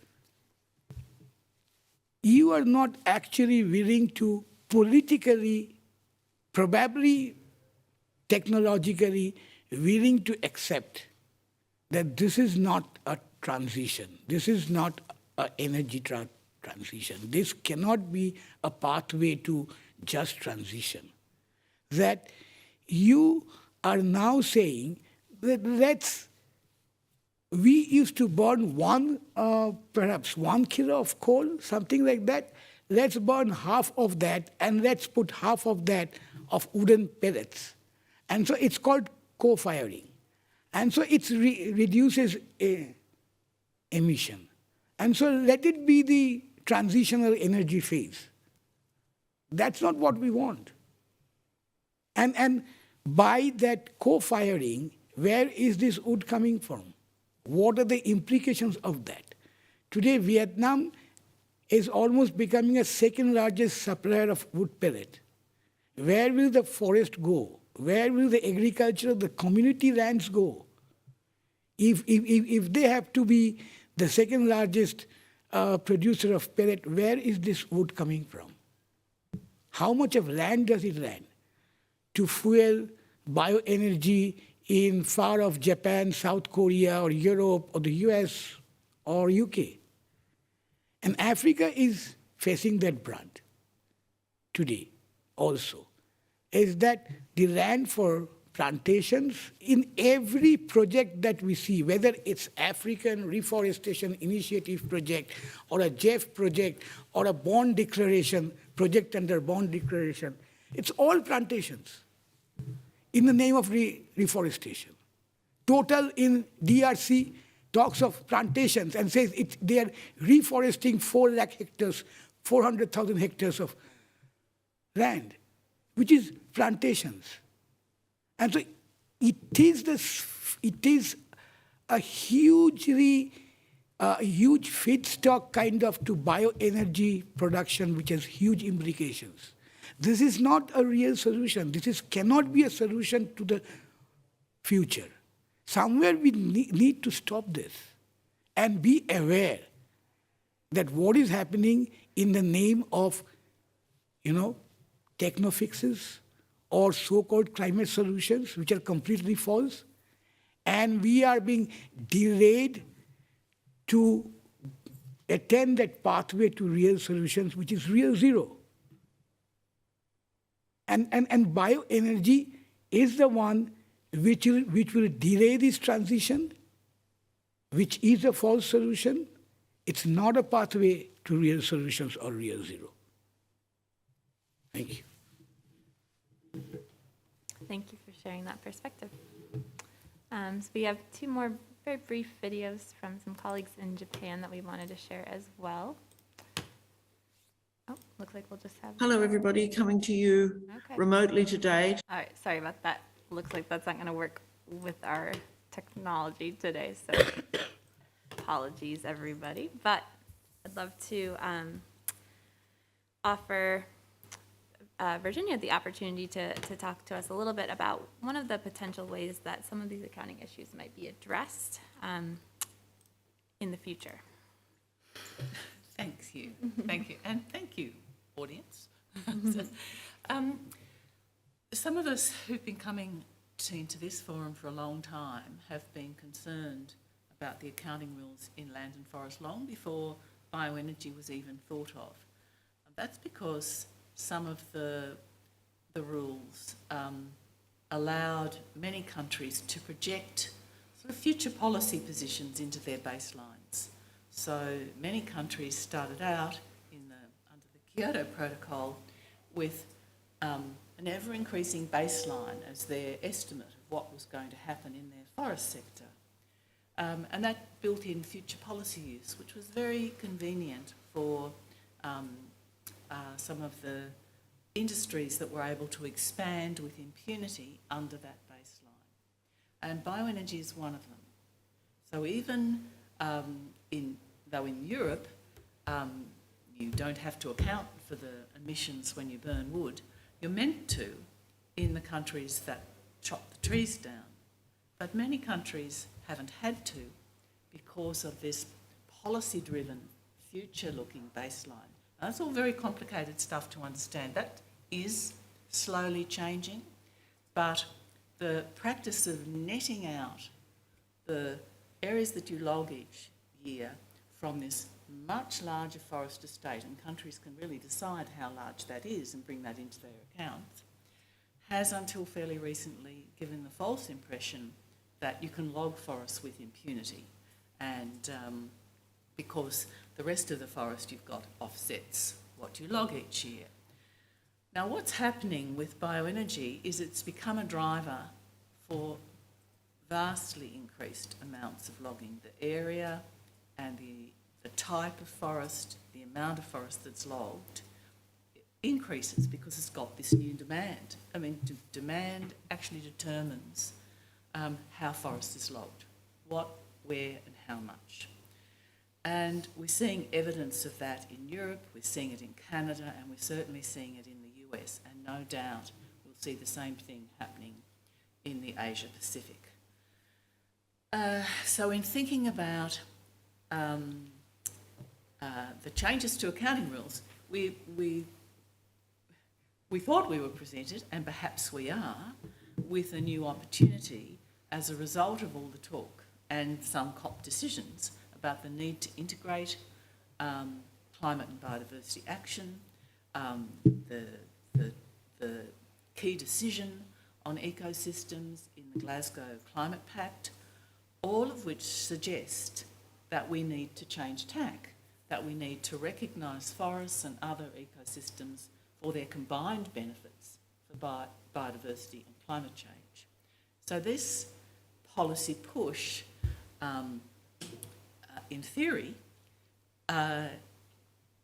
you are not actually willing to politically, probably technologically willing to accept that this is not a transition. This is not an energy transition. This cannot be a pathway to just transition. That you are now saying that we used to burn perhaps 1 kilo of coal, something like that. Let's burn half of that, and let's put half of that of wooden pellets. And so it's called co-firing. And so it reduces emission. And so let it be the transitional energy phase. That's not what we want. And by that co-firing, where is this wood coming from? What are the implications of that? Today, Vietnam is almost becoming a second largest supplier of wood pellet. Where will the forest go? Where will the agriculture, the community lands go? If they have to be the second largest producer of pellet, where is this wood coming from? How much of land does it land to fuel bioenergy in far off Japan, South Korea, or Europe, or the US, or UK? And Africa is facing that brunt today also, is that the land for plantations in every project that we see, whether it's African Reforestation Initiative project, or a JEF project, or a bond declaration, project under bond declaration, it's all plantations in the name of reforestation. Total in DRC talks of plantations and says they are reforesting 4 lakh hectares, 400,000 hectares of land, which is plantations. And so it is a huge feedstock kind of to bioenergy production, which has huge implications. This is not a real solution. This cannot be a solution to the future. Somewhere we need to stop this and be aware that what is happening in the name of, techno fixes or so-called climate solutions, which are completely false, and we are being delayed to attain that pathway to real solutions, which is real zero. And bioenergy is the one which will delay this transition, which is a false solution. It's not a pathway to real solutions or real zero. Thank you. Thank you for sharing that perspective. So we have two more very brief videos from some colleagues in Japan that we wanted to share as well. Oh, looks like we'll just have... Hello, everybody, coming to you remotely today. All right, sorry about that. Looks like that's not going to work with our technology today, so apologies, everybody. But I'd love to offer Virginia the opportunity to talk to us a little bit about one of the potential ways that some of these accounting issues might be addressed in the future. Thank you, and thank you, audience. Some of us who've been coming into this forum for a long time have been concerned about the accounting rules in land and forest long before bioenergy was even thought of. That's because some of the rules allowed many countries to project sort of future policy positions into their baselines. So many countries started out under the Kyoto Protocol with an ever-increasing baseline as their estimate of what was going to happen in their forest sector. And that built in future policy use, which was very convenient for some of the industries that were able to expand with impunity under that baseline. And bioenergy is one of them. So even though in Europe you don't have to account for the emissions when you burn wood, you're meant to in the countries that chop the trees down. But many countries haven't had to because of this policy-driven, future-looking baseline. Now, that's all very complicated stuff to understand. That is slowly changing, but the practice of netting out the areas that you log each year from this much larger forest estate, and countries can really decide how large that is and bring that into their accounts, has until fairly recently given the false impression that you can log forests with impunity, and because the rest of the forest you've got offsets what you log each year. Now, what's happening with bioenergy is it's become a driver for vastly increased amounts of logging. The area and the type of forest, the amount of forest that's logged increases because it's got this new demand. I mean, demand actually determines how forest is logged, what, where and how much. And we're seeing evidence of that in Europe, we're seeing it in Canada, and we're certainly seeing it in the US, and no doubt we'll see the same thing happening in the Asia Pacific. So in thinking about the changes to accounting rules, we thought we were presented, and perhaps we are, with a new opportunity as a result of all the talk and some COP decisions about the need to integrate climate and biodiversity action, the key decision on ecosystems in the Glasgow Climate Pact, all of which suggest that we need to change tack, that we need to recognise forests and other ecosystems for their combined benefits for biodiversity and climate change. So this policy push, in theory,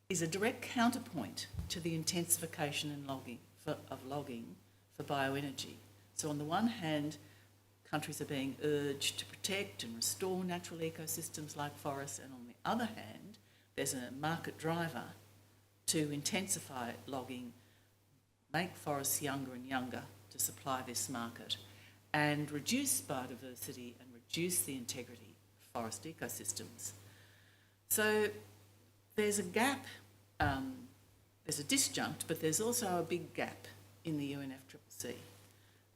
is a direct counterpoint to the intensification and logging for bioenergy. So on the one hand, countries are being urged to protect and restore natural ecosystems like forests, and on the other hand, there's a market driver to intensify logging, make forests younger and younger to supply this market, and reduce biodiversity and reduce the integrity of forest ecosystems. So there's a gap, there's a disjunct, but there's also a big gap in the UNFCCC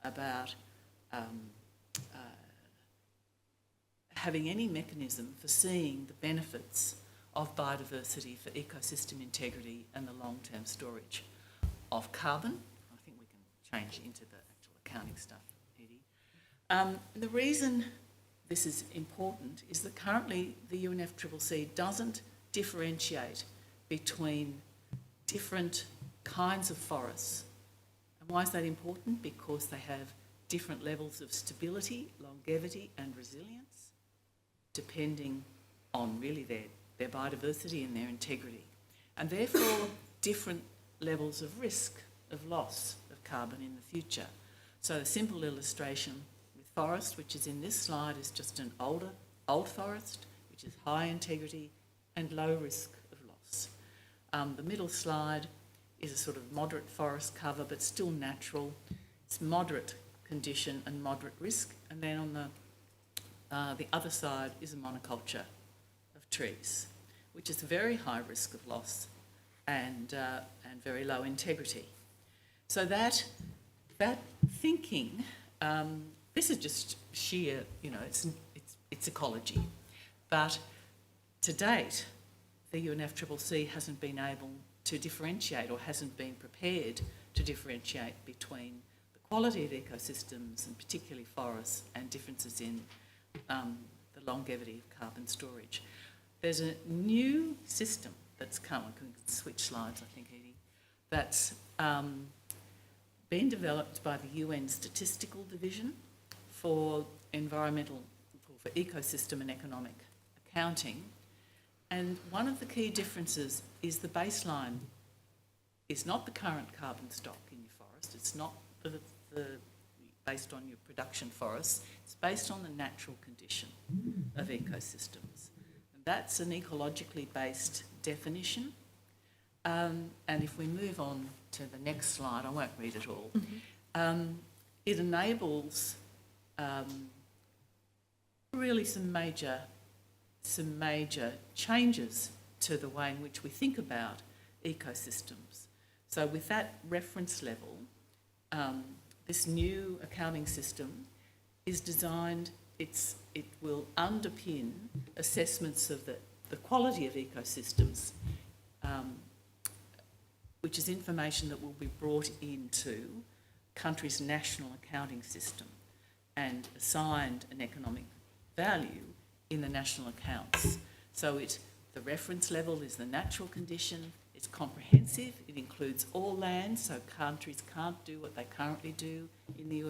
about having any mechanism for seeing the benefits of biodiversity for ecosystem integrity and the long-term storage of carbon. I think we can change into the actual accounting stuff, Edie. The reason this is important is that currently the UNFCCC doesn't differentiate between different kinds of forests. And why is that important? Because they have different levels of stability, longevity and resilience, depending on really their biodiversity and their integrity. And therefore, different levels of risk of loss of carbon in the future. So a simple illustration with forest, which is in this slide, is just an old forest, which is high integrity and low risk of loss. The middle slide is a sort of moderate forest cover, but still natural. It's moderate condition and moderate risk. And then on the other side is a monoculture of trees, which is a very high risk of loss and very low integrity. So that thinking, this is just sheer, it's ecology. But to date, the UNFCCC hasn't been able to differentiate or hasn't been prepared to differentiate between the quality of ecosystems and particularly forests and differences in the longevity of carbon storage. There's a new system that's come, I can switch slides I think, Edie, that's been developed by the UN Statistical Division for ecosystem and economic accounting. And one of the key differences is the baseline is not the current carbon stock in your forest. It's not based on your production forests. It's based on the natural condition of ecosystems. And that's an ecologically based definition. And if we move on to the next slide, I won't read it all. It enables really some major changes to the way in which we think about ecosystems. So with that reference level, this new accounting system is designed, it will underpin assessments of the quality of ecosystems, which is information that will be brought into country's national accounting system and assigned an economic value in the national accounts. So the reference level is the natural condition, it's comprehensive, it includes all land, so countries can't do what they currently do in the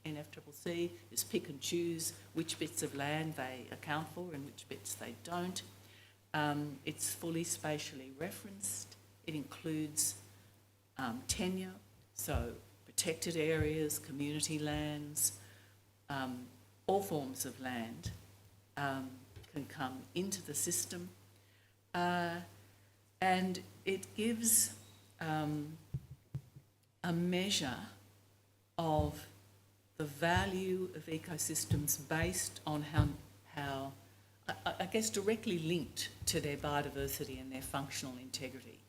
UNFCCC, is pick and choose which bits of land they account for and which bits they don't. It's fully spatially referenced, it includes tenure, so protected areas, community lands, all forms of land can come into the system, and it gives a measure of the value of ecosystems based on how I guess directly linked to their biodiversity and their functional integrity.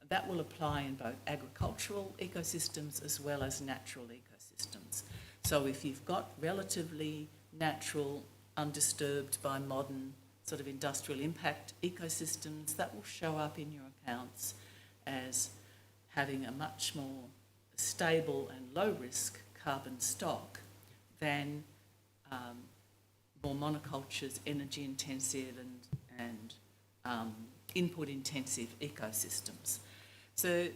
That will apply in both agricultural ecosystems as well as natural ecosystems. So if you've got relatively natural, undisturbed by modern sort of industrial impact ecosystems, that will show up in your accounts as having a much more stable and low risk carbon stock than more monocultures, energy intensive and input intensive ecosystems. So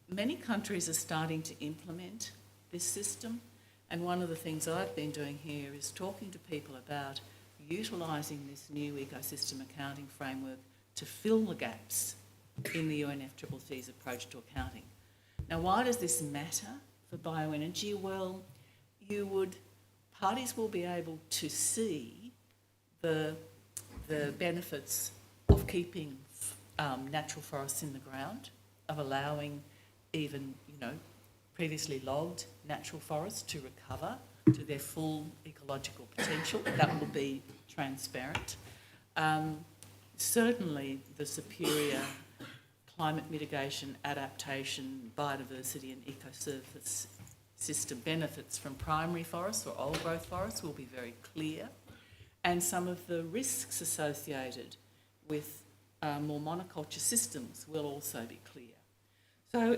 many countries are starting to implement this system, and one of the things I've been doing here is talking to people about utilising this new ecosystem accounting framework to fill the gaps in the UNFCCC's approach to accounting. Now, why does this matter for bioenergy? Well, parties will be able to see the benefits of keeping natural forests in the ground, of allowing even, previously logged natural forests to recover to their full ecological potential. That will be transparent. Certainly the superior climate mitigation, adaptation, biodiversity and ecosurface system benefits from primary forests or old growth forests will be very clear, and some of the risks associated with more monoculture systems will also be clear. So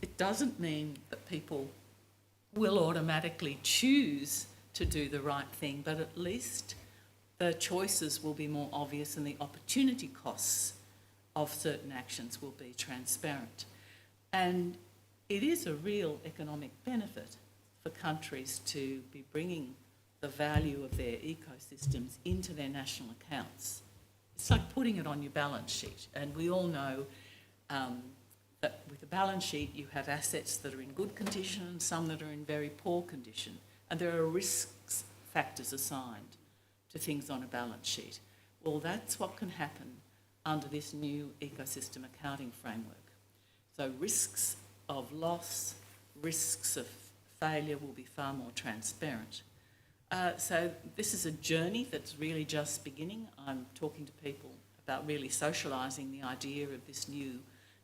it doesn't mean that people will automatically choose to do the right thing, but at least the choices will be more obvious and the opportunity costs of certain actions will be transparent. And it is a real economic benefit for countries to be bringing the value of their ecosystems into their national accounts. It's like putting it on your balance sheet. And we all know that with a balance sheet, you have assets that are in good condition and some that are in very poor condition. And there are risks factors assigned to things on a balance sheet. Well, that's what can happen under this new ecosystem accounting framework. So risks of loss, risks of failure will be far more transparent. So this is a journey that's really just beginning. I'm talking to people about really socialising the idea of this new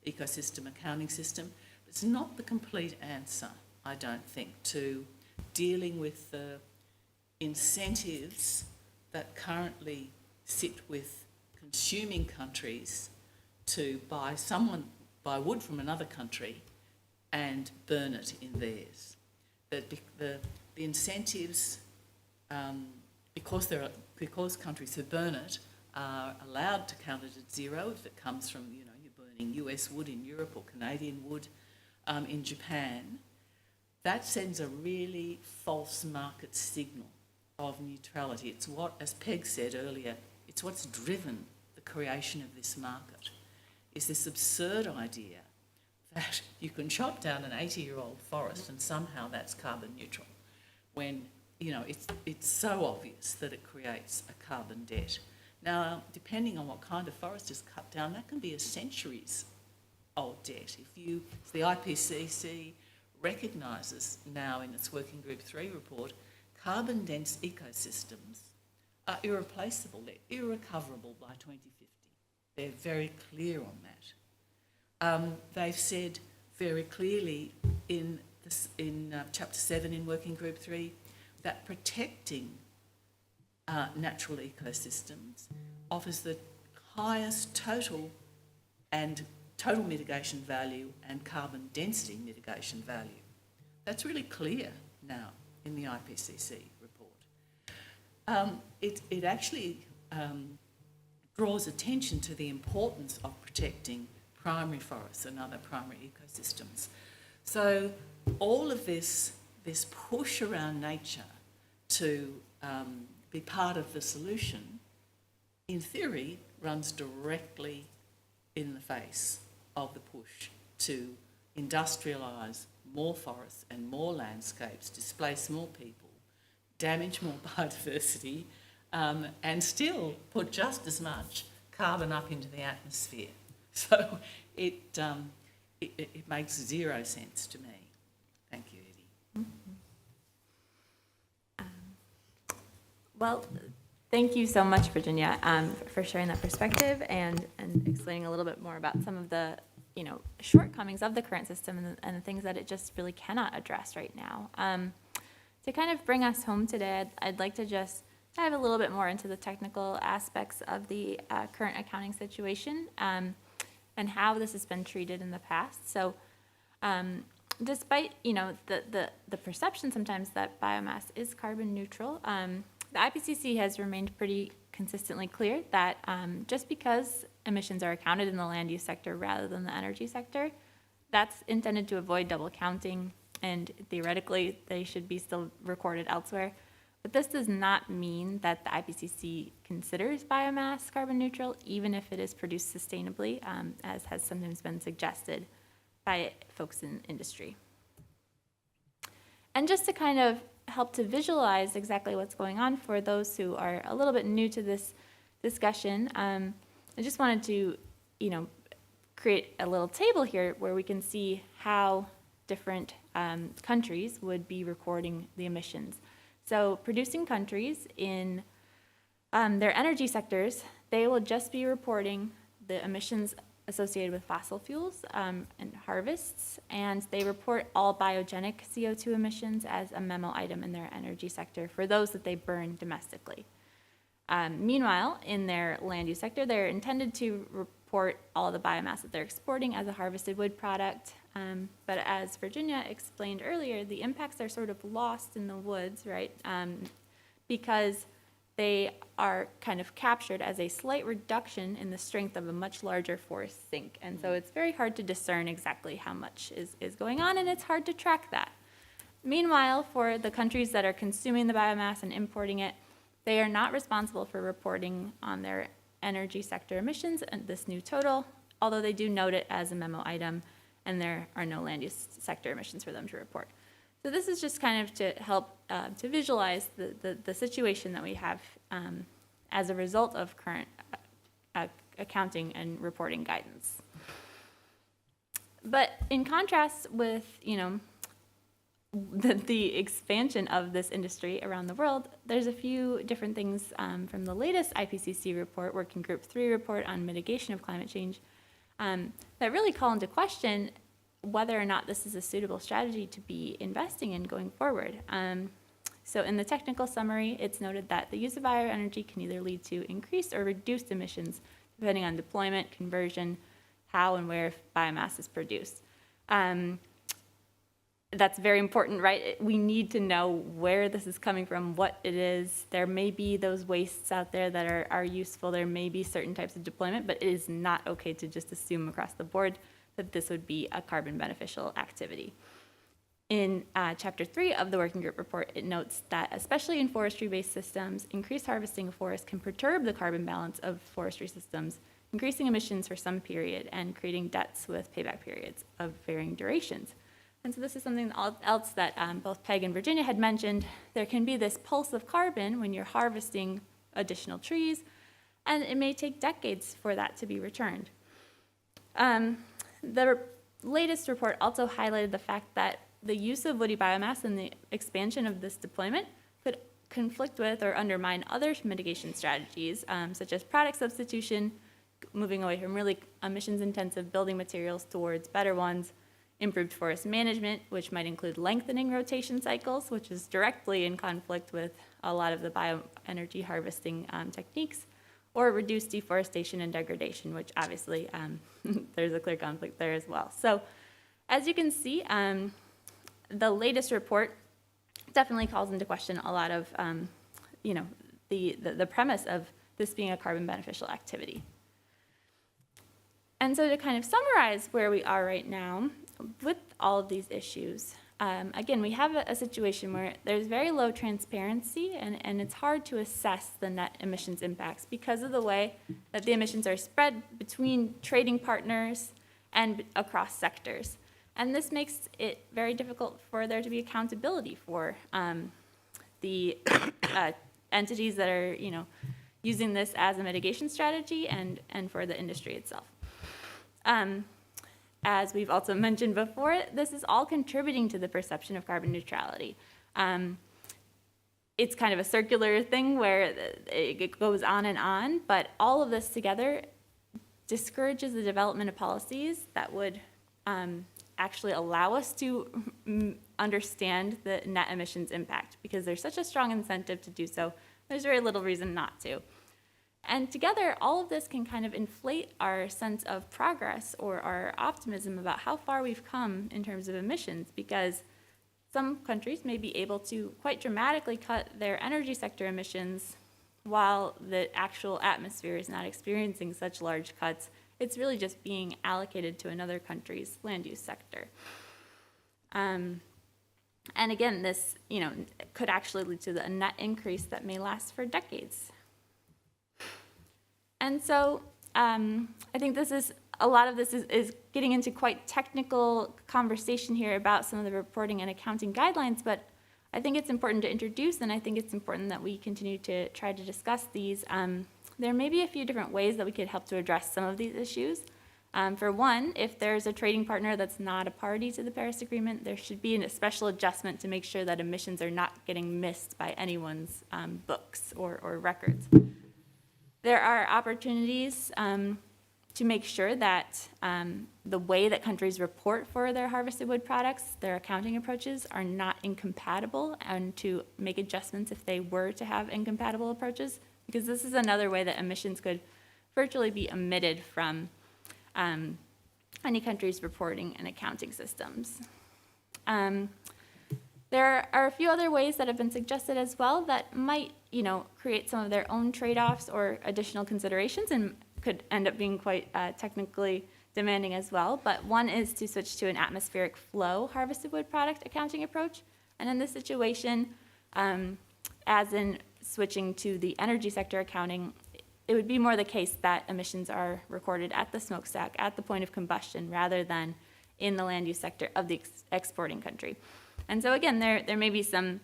ecosystem accounting system. It's not the complete answer, I don't think, to dealing with the incentives that currently sit with consuming countries to buy wood from another country and burn it in theirs. The incentives, because countries who burn it are allowed to count it at zero if it comes from, you're burning US wood in Europe or Canadian wood in Japan, that sends a really false market signal of neutrality. It's what, as Peg said earlier, it's what's driven the creation of this market, is this absurd idea that you can chop down an 80-year-old forest and somehow that's carbon neutral, when it's so obvious that it creates a carbon debt. Now, depending on what kind of forest is cut down, that can be a centuries-old debt. The IPCC recognises now in its Working Group 3 report, carbon-dense ecosystems are irreplaceable, they're irrecoverable by 2050. They're very clear on that. They've said very clearly in Chapter 7 in Working Group 3 that protecting natural ecosystems offers the highest total mitigation value and carbon density mitigation value. That's really clear now in the IPCC report. It actually draws attention to the importance of protecting primary forests and other primary ecosystems. So all of this push around nature to be part of the solution, in theory, runs directly in the face of the push to industrialise more forests and more landscapes, displace more people, damage more biodiversity, and still put just as much carbon up into the atmosphere. So it makes zero sense to me. Thank you, Edie. Well, thank you so much, Virginia, for sharing that perspective and explaining a little bit more about some of the shortcomings of the current system and the things that it just really cannot address right now. To kind of bring us home today, I'd like to just dive a little bit more into the technical aspects of the current accounting situation and how this has been treated in the past. So despite the perception sometimes that biomass is carbon neutral, the IPCC has remained pretty consistently clear that just because emissions are accounted in the land use sector rather than the energy sector, that's intended to avoid double counting, and theoretically they should be still recorded elsewhere. But this does not mean that the IPCC considers biomass carbon neutral, even if it is produced sustainably, as has sometimes been suggested by folks in industry. And just to kind of help to visualize exactly what's going on for those who are a little bit new to this discussion, I just wanted to, create a little table here where we can see how different countries would be recording the emissions. So producing countries in their energy sectors, they will just be reporting the emissions associated with fossil fuels and harvests, and they report all biogenic CO2 emissions as a memo item in their energy sector for those that they burn domestically. Meanwhile, in their land use sector, they're intended to report all the biomass that they're exporting as a harvested wood product. But as Virginia explained earlier, the impacts are sort of lost in the woods, right? Because they are kind of captured as a slight reduction in the strength of a much larger forest sink. And so it's very hard to discern exactly how much is going on, and it's hard to track that. Meanwhile, for the countries that are consuming the biomass and importing it, they are not responsible for reporting on their energy sector emissions and this new total, although they do note it as a memo item, and there are no land use sector emissions for them to report. So this is just kind of to help to visualize the situation that we have as a result of current accounting and reporting guidance. But in contrast with, the expansion of this industry around the world, there's a few different things from the latest IPCC report, Working Group 3 report on mitigation of climate change, that really call into question whether or not this is a suitable strategy to be investing in going forward. So in the technical summary, it's noted that the use of bioenergy can either lead to increased or reduced emissions, depending on deployment, conversion, how and where biomass is produced. That's very important, right? We need to know where this is coming from, what it is. There may be those wastes out there that are useful. There may be certain types of deployment, but it is not okay to just assume across the board that this would be a carbon beneficial activity. In Chapter 3 of the Working Group report, it notes that, especially in forestry-based systems, increased harvesting of forests can perturb the carbon balance of forestry systems, increasing emissions for some period and creating debts with payback periods of varying durations. And so this is something else that both Peg and Virginia had mentioned. There can be this pulse of carbon when you're harvesting additional trees, and it may take decades for that to be returned. The latest report also highlighted the fact that the use of woody biomass and the expansion of this deployment could conflict with or undermine other mitigation strategies, such as product substitution, moving away from really emissions-intensive building materials towards better ones, improved forest management, which might include lengthening rotation cycles, which is directly in conflict with a lot of the bioenergy harvesting techniques, or reduced deforestation and degradation, which obviously there's a clear conflict there as well. So as you can see, the latest report definitely calls into question a lot of the premise of this being a carbon beneficial activity. And so to kind of summarize where we are right now with all of these issues, again, we have a situation where there's very low transparency and it's hard to assess the net emissions impacts because of the way that the emissions are spread between trading partners and across sectors. And this makes it very difficult for there to be accountability for the entities that are, using this as a mitigation strategy and for the industry itself. As we've also mentioned before, this is all contributing to the perception of carbon neutrality. It's kind of a circular thing where it goes on, but all of this together discourages the development of policies that would actually allow us to understand the net emissions impact, because there's such a strong incentive to do so. There's very little reason not to. And together, all of this can kind of inflate our sense of progress or our optimism about how far we've come in terms of emissions, because some countries may be able to quite dramatically cut their energy sector emissions while the actual atmosphere is not experiencing such large cuts. It's really just being allocated to another country's land use sector. And again, this could actually lead to a net increase that may last for decades. And so I think a lot of this is getting into quite technical conversation here about some of the reporting and accounting guidelines, but I think it's important to introduce, and I think it's important that we continue to try to discuss these. There may be a few different ways that we could help to address some of these issues. For one, if there's a trading partner that's not a party to the Paris Agreement, there should be a special adjustment to make sure that emissions are not getting missed by anyone's books or records. There are opportunities to make sure that the way that countries report for their harvested wood products, their accounting approaches are not incompatible, and to make adjustments if they were to have incompatible approaches, because this is another way that emissions could virtually be omitted from any country's reporting and accounting systems. There are a few other ways that have been suggested as well that might, create some of their own trade-offs or additional considerations and could end up being quite technically demanding as well. But one is to switch to an atmospheric flow harvested wood product accounting approach. And in this situation, as in switching to the energy sector accounting, it would be more the case that emissions are recorded at the smokestack, at the point of combustion, rather than in the land use sector of the exporting country. And so again, there may be some,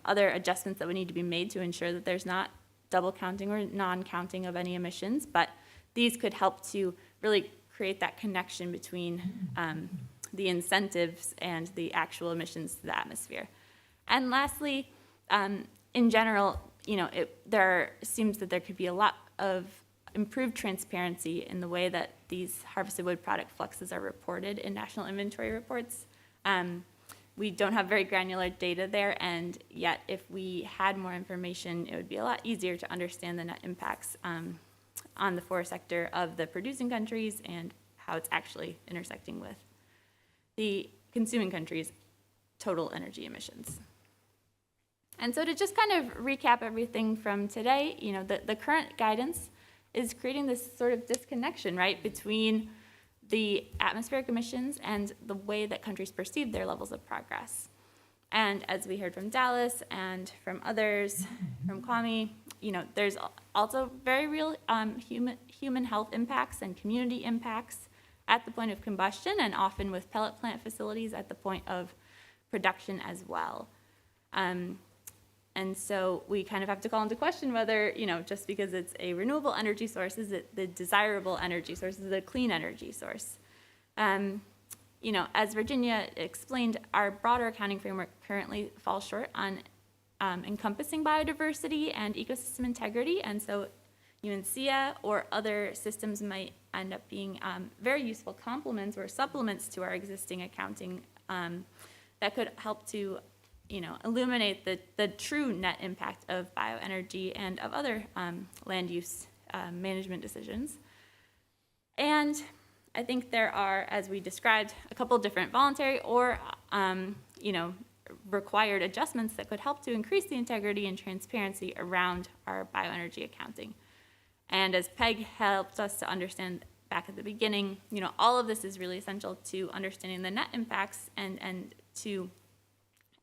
other adjustments that would need to be made to ensure that there's not double counting or non-counting of any emissions, but these could help to really create that connection between the incentives and the actual emissions to the atmosphere. And lastly, in general, there seems that there could be a lot of improved transparency in the way that these harvested wood product fluxes are reported in national inventory reports. We don't have very granular data there, and yet if we had more information, it would be a lot easier to understand the net impacts on the forest sector of the producing countries and how it's actually intersecting with the consuming countries' total energy emissions. And so to just kind of recap everything from today, the current guidance is creating this sort of disconnection, right, between the atmospheric emissions and the way that countries perceive their levels of progress. And as we heard from Dallas and from others, from Kwame, there's also very real human health impacts and community impacts at the point of combustion, and often with pellet plant facilities at the point of production as well. And so we kind of have to call into question whether, just because it's a renewable energy source, is it the desirable energy source, is it a clean energy source? As Virginia explained, our broader accounting framework currently falls short on encompassing biodiversity and ecosystem integrity, and so UNCEA or other systems might end up being very useful complements or supplements to our existing accounting that could help to illuminate the true net impact of bioenergy and of other land use management decisions. And I think there are, as we described, a couple different voluntary or required adjustments that could help to increase the integrity and transparency around our bioenergy accounting. And as Peg helped us to understand back at the beginning, all of this is really essential to understanding the net impacts and to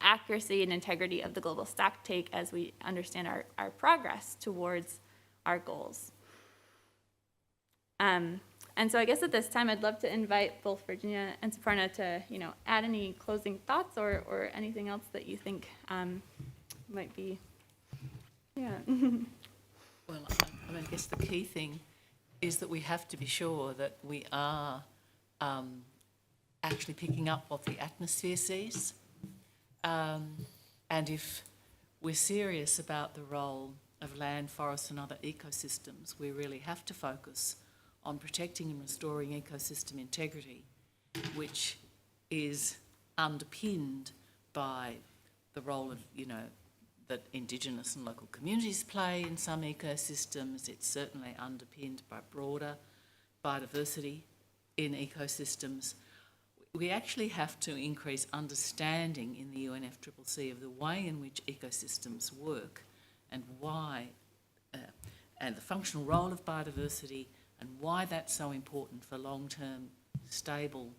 accuracy and integrity of the global stocktake as we understand our progress towards our goals. And so I guess at this time, I'd love to invite both Virginia and Suparna to, add any closing thoughts or anything else that you think might be, Well, I guess the key thing is that we have to be sure that we are actually picking up what the atmosphere sees. And if we're serious about the role of land, forests and other ecosystems, we really have to focus on protecting and restoring ecosystem integrity, which is underpinned by the role of, that Indigenous and local communities play in some ecosystems. It's certainly underpinned by broader biodiversity in ecosystems. We actually have to increase understanding in the UNFCCC of the way in which ecosystems work and why, and the functional role of biodiversity and why that's so important for long-term stable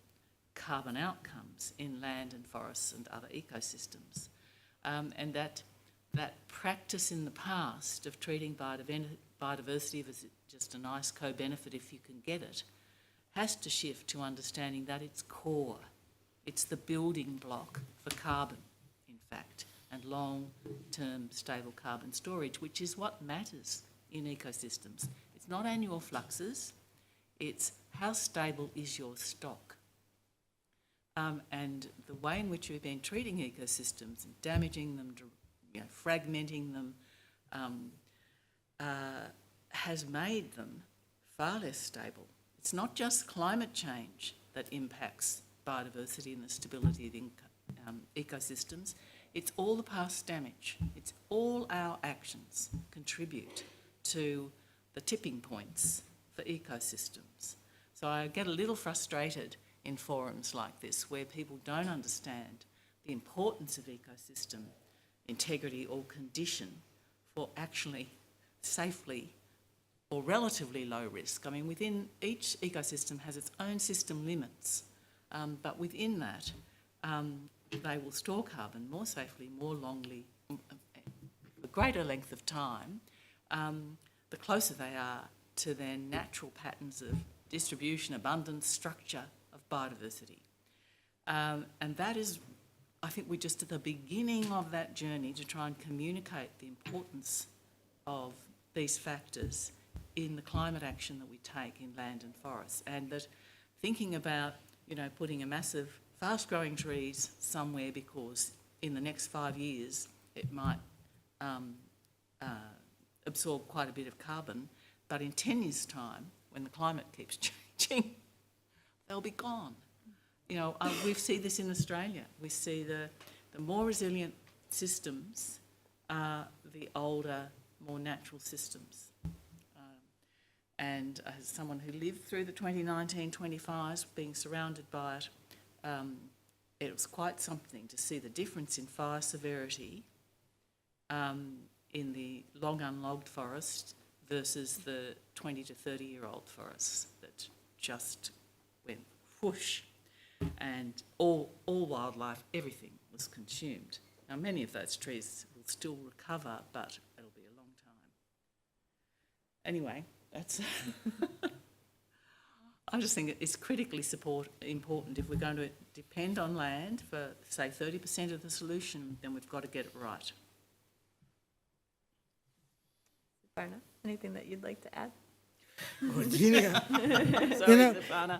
carbon outcomes in land and forests and other ecosystems. And that practice in the past of treating biodiversity as just a nice co-benefit if you can get it, has to shift to understanding that it's core. It's the building block for carbon, in fact, and long-term stable carbon storage, which is what matters in ecosystems. It's not annual fluxes, it's how stable is your stock? And the way in which we've been treating ecosystems and damaging them, fragmenting them, has made them far less stable. It's not just climate change that impacts biodiversity and the stability of ecosystems. It's all the past damage. It's all our actions contribute to the tipping points for ecosystems. So I get a little frustrated in forums like this where people don't understand the importance of ecosystem integrity or condition for actually safely or relatively low risk. I mean, within each ecosystem has its own system limits, but within that, they will store carbon more safely, more longly, a greater length of time, the closer they are to their natural patterns of distribution, abundance, structure of biodiversity. And that is, I think we're just at the beginning of that journey to try and communicate the importance of these factors in the climate action that we take in land and forests, and that thinking about, putting a massive fast-growing trees somewhere because in the next 5 years it might absorb quite a bit of carbon, but in 10 years' time, when the climate keeps changing, they'll be gone. We see this in Australia. We see the more resilient systems are the older, more natural systems. And as someone who lived through the 2019-20 fires, being surrounded by it, it was quite something to see the difference in fire severity in the long unlogged forest versus the 20 to 30-year-old forests that just went whoosh, and all wildlife, everything was consumed. Now, many of those trees will still recover, but it'll be a long time. Anyway, that's... I just think it's critically important. If we're going to depend on land for, say, 30% of the solution, then we've got to get it right. Barna, anything that you'd like to add? Virginia, Sorry, Barna.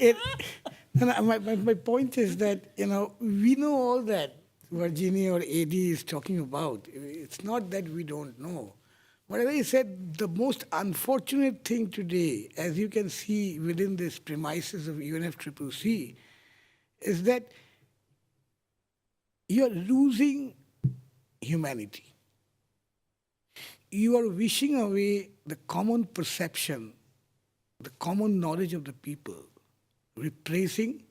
my point is that, we know all that Virginia or AD is talking about. It's not that we don't know. But as I said, the most unfortunate thing today, as you can see within these premises of UNFCCC, is that you're losing humanity. You are wishing away the common perception, the common knowledge of the people, replacing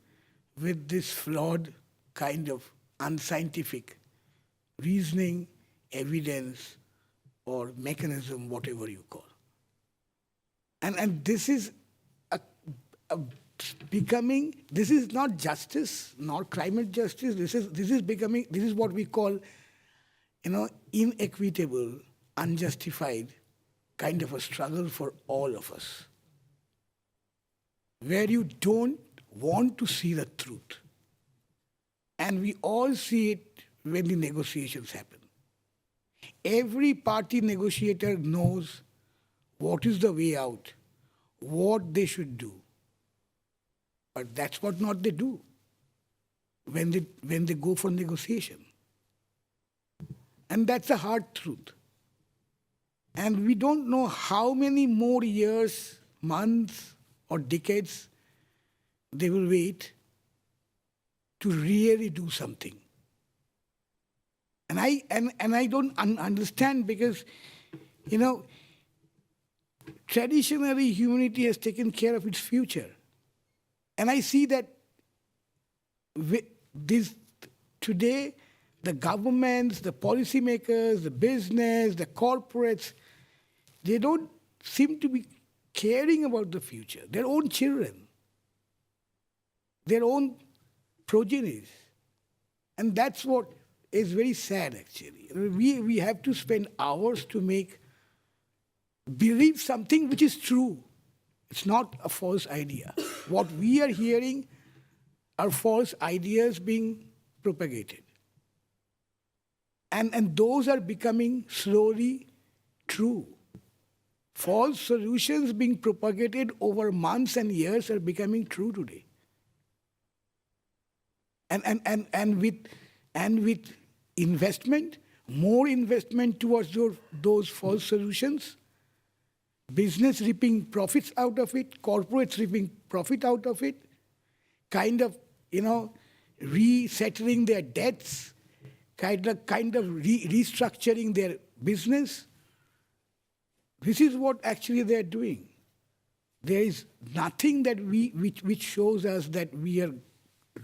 with this flawed kind of unscientific reasoning, evidence, or mechanism, whatever you call. And this is becoming, this is not justice, not climate justice, this is what we call, inequitable, unjustified kind of a struggle for all of us, where you don't want to see the truth. And we all see it when the negotiations happen. Every party negotiator knows what is the way out, what they should do. But that's what not they do when they go for negotiation. And that's a hard truth. And we don't know how many more years, months, or decades they will wait to really do something. And I don't understand, because, traditionally humanity has taken care of its future. And I see that today, the governments, the policymakers, the business, the corporates, they don't seem to be caring about the future, their own children, their own progenies. And that's what is very sad, actually. We have to spend hours to believe something which is true. It's not a false idea. What we are hearing are false ideas being propagated. And those are becoming slowly true. false solutions being propagated over months and years are becoming true today. And with investment, more investment towards those false solutions, business reaping profits out of it, corporates reaping profit out of it, kind of, resettling their debts, kind of restructuring their business. This is what actually they're doing. There is nothing that which shows us that we are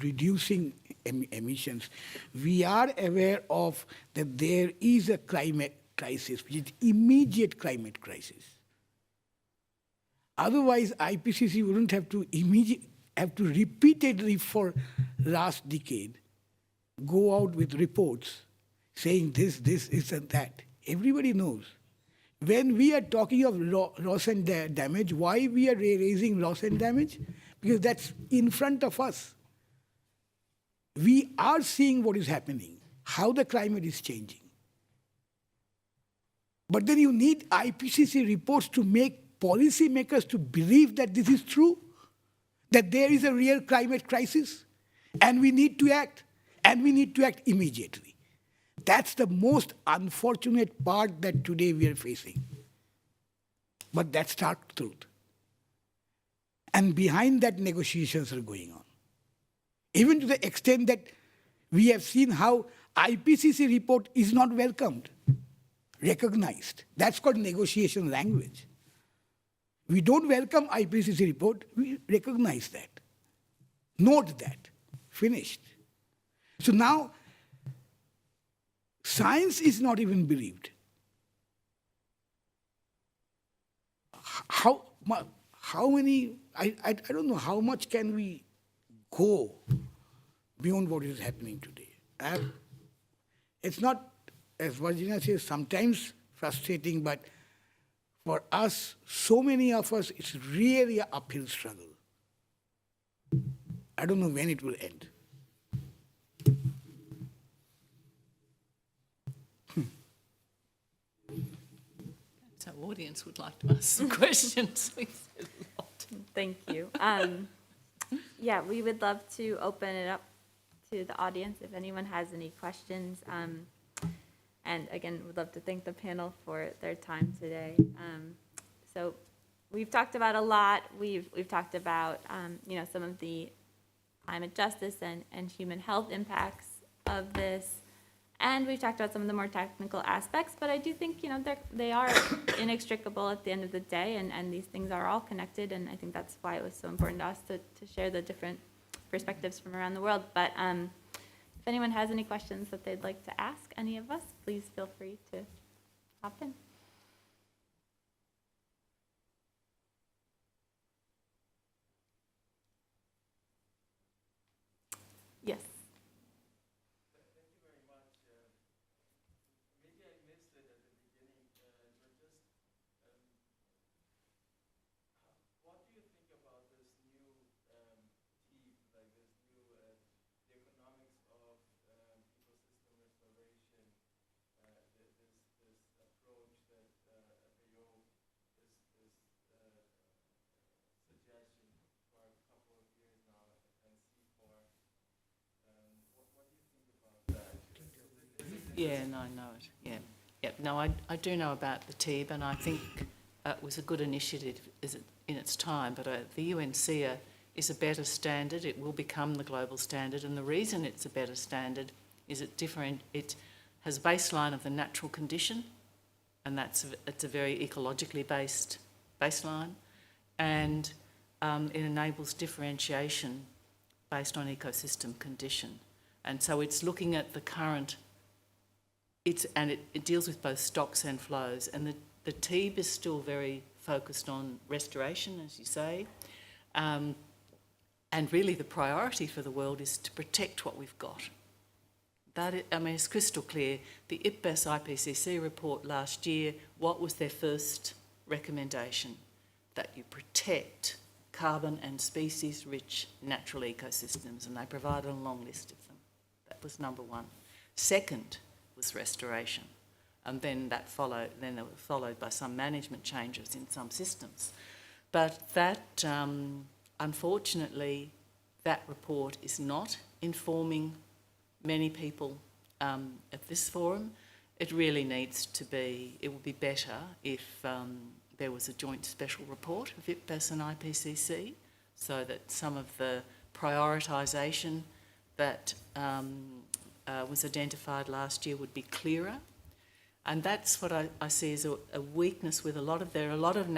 reducing emissions. We are aware of that there is a climate crisis, which is immediate climate crisis. Otherwise, IPCC wouldn't have to repeatedly for last decade go out with reports saying this, and that. Everybody knows. When we are talking of loss and damage, why we are raising loss and damage? Because that's in front of us. We are seeing what is happening, how the climate is changing. But then you need IPCC reports to make policymakers to believe that this is true, that there is a real climate crisis, and we need to act, and we need to act immediately. That's the most unfortunate part that today we are facing. But that's stark truth. And behind that, negotiations are going on. Even to the extent that we have seen how IPCC report is not welcomed, recognized. That's called negotiation language. We don't welcome IPCC report, we recognize that. Note that. Finished. So now, science is not even believed. How many, I don't know, how much can we go beyond what is happening today? It's not, as Virginia says, sometimes frustrating, but for us, so many of us, it's really an uphill struggle. I don't know when it will end. So audience would like to ask some questions. We've said a lot. Thank you. Yeah, we would love to open it up to the audience if anyone has any questions. And again, we'd love to thank the panel for their time today. So we've talked about a lot. We've talked about some of the climate justice and human health impacts of this. And we've talked about some of the more technical aspects, but I do think, they are inextricable at the end of the day, and these things are all connected, and I think that's why it was so important to us to share the different perspectives from around the world. But if anyone has any questions that they'd like to ask any of us, please feel free to hop in. Yes. Yeah, no, I know it. Yeah. Yep. No, I do know about the TEEB, and I think it was a good initiative in its time, but the UNCEA is a better standard. It will become the global standard, and the reason it's a better standard is it has a baseline of the natural condition, and it's a very ecologically based baseline, and it enables differentiation based on ecosystem condition. And so it's looking at the current, it deals with both stocks and flows, and the TEEB is still very focused on restoration, as you say, and really the priority for the world is to protect what we've got. It's crystal clear. The IPBES IPCC report last year, what was their first recommendation? That you protect carbon and species-rich natural ecosystems, and they provided a long list of them. That was number one. Second was restoration. and then they were followed by some management changes in some systems. But that, unfortunately, that report is not informing many people at this forum. It really needs to be, it would be better if there was a joint special report of IPBES and IPCC, so that some of the prioritisation that was identified last year would be clearer. And that's what I see as a weakness with there are a lot of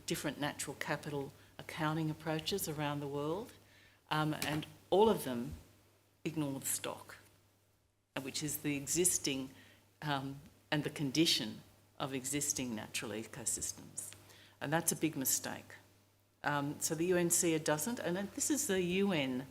different natural capital accounting approaches around the world, and all of them ignore the stock, which is the existing and the condition of existing natural ecosystems. And that's a big mistake. So the UNCEA doesn't, and this is the UN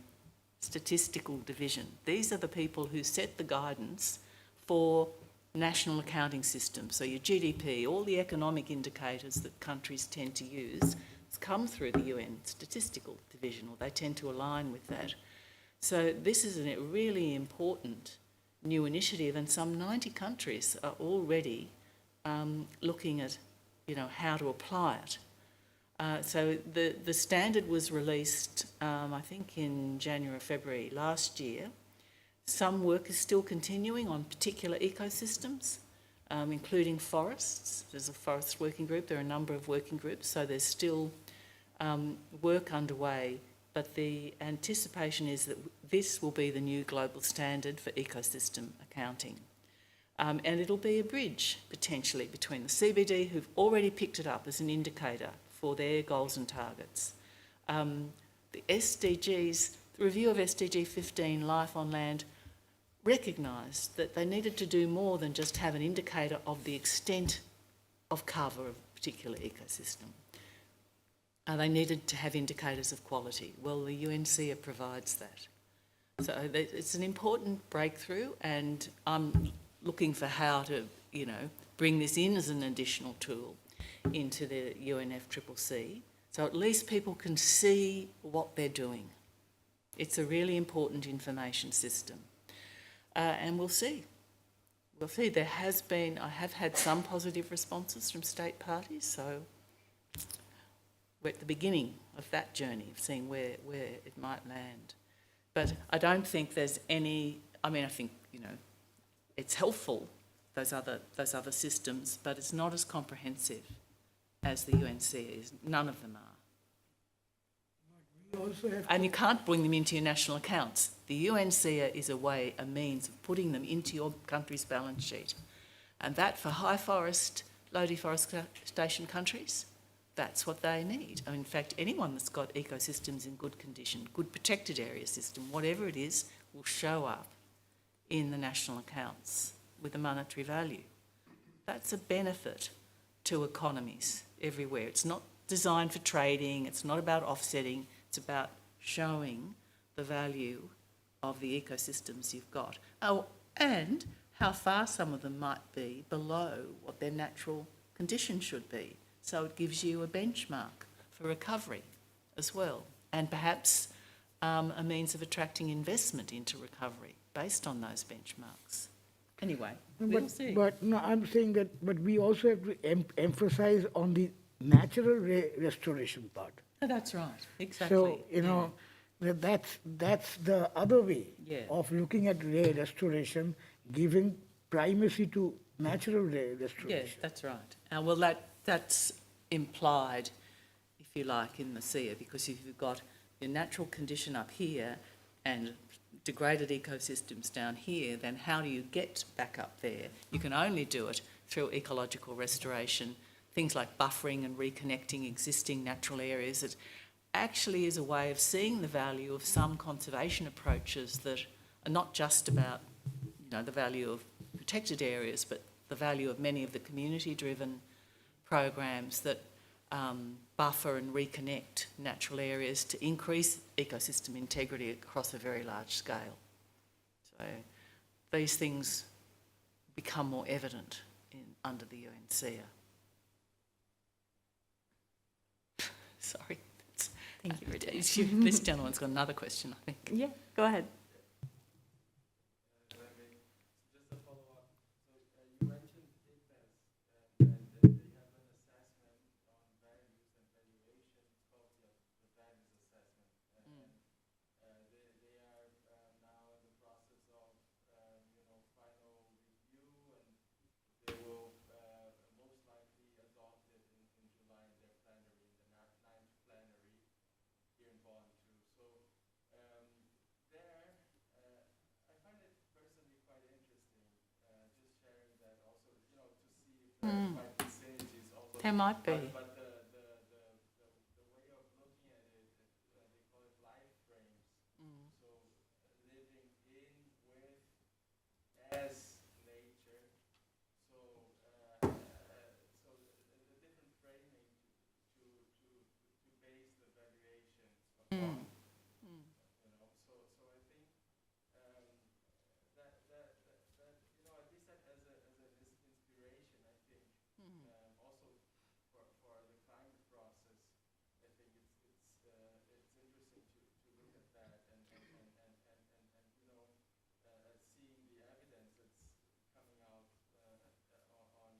Statistical Division. These are the people who set the guidance for national accounting systems. So your GDP, all the economic indicators that countries tend to use, come through the UN Statistical Division, or they tend to align with that. So this is a really important new initiative, and some 90 countries are already looking at, how to apply it. So the standard was released, I think, in January or February last year. Some work is still continuing on particular ecosystems, including forests. There's a forest working group. There are a number of working groups, so there's still work underway. But the anticipation is that this will be the new global standard for ecosystem accounting. And it'll be a bridge, potentially, between the CBD, who've already picked it up as an indicator for their goals and targets. The SDGs, the review of SDG 15, Life on Land, recognised that they needed to do more than just have an indicator of the extent of cover of a particular ecosystem. They needed to have indicators of quality. Well, the UNCEA provides that. So it's an important breakthrough, and I'm looking for how to, bring this in as an additional tool into the UNFCCC, so at least people can see what they're doing. It's a really important information system. And we'll see. We'll see. I have had some positive responses from state parties, so we're at the beginning of that journey of seeing where it might land. But I don't think there's any, I think, it's helpful, those other systems, but it's not as comprehensive as the UNCEA is. None of them are. And you can't bring them into your national accounts. The UNCEA is a means of putting them into your country's balance sheet. And that, for high forest, low deforestation countries, that's what they need. In fact, anyone that's got ecosystems in good condition, good protected area system, whatever it is, will show up in the national accounts with a monetary value. That's a benefit to economies everywhere. It's not designed for trading, it's not about offsetting, it's about showing the value of the ecosystems you've got. Oh, and how far some of them might be below what their natural condition should be. So it gives you a benchmark for recovery as well, and perhaps a means of attracting investment into recovery based on those benchmarks. Anyway, we'll see. But no, I'm saying that, but we also have to emphasize on the natural restoration part. Oh, that's right, exactly. So, that's the other way Yeah. of looking at restoration, giving primacy to natural restoration. Yes, that's right. Well, that's implied, if you like, in the SEA, because if you've got your natural condition up here and degraded ecosystems down here, then how do you get back up there? You can only do it through ecological restoration, things like buffering and reconnecting existing natural areas. It actually is a way of seeing the value of some conservation approaches that are not just about, the value of protected areas, but the value of many of the community-driven programs that buffer and reconnect natural areas to increase ecosystem integrity across a very large scale. So these things become more evident under the UNCEA. Sorry. Thank you, Rita. This gentleman's got another question, I think. Yeah, go ahead. Just a follow-up. So you mentioned There might be. But the way of looking at it, they call it life frames. So living in, with, as nature. So so the different framing to base the valuations upon. You know, so I think that at least that as an inspiration, I think also for the climate process, I think it's interesting to look at that and seeing the evidence that's coming out on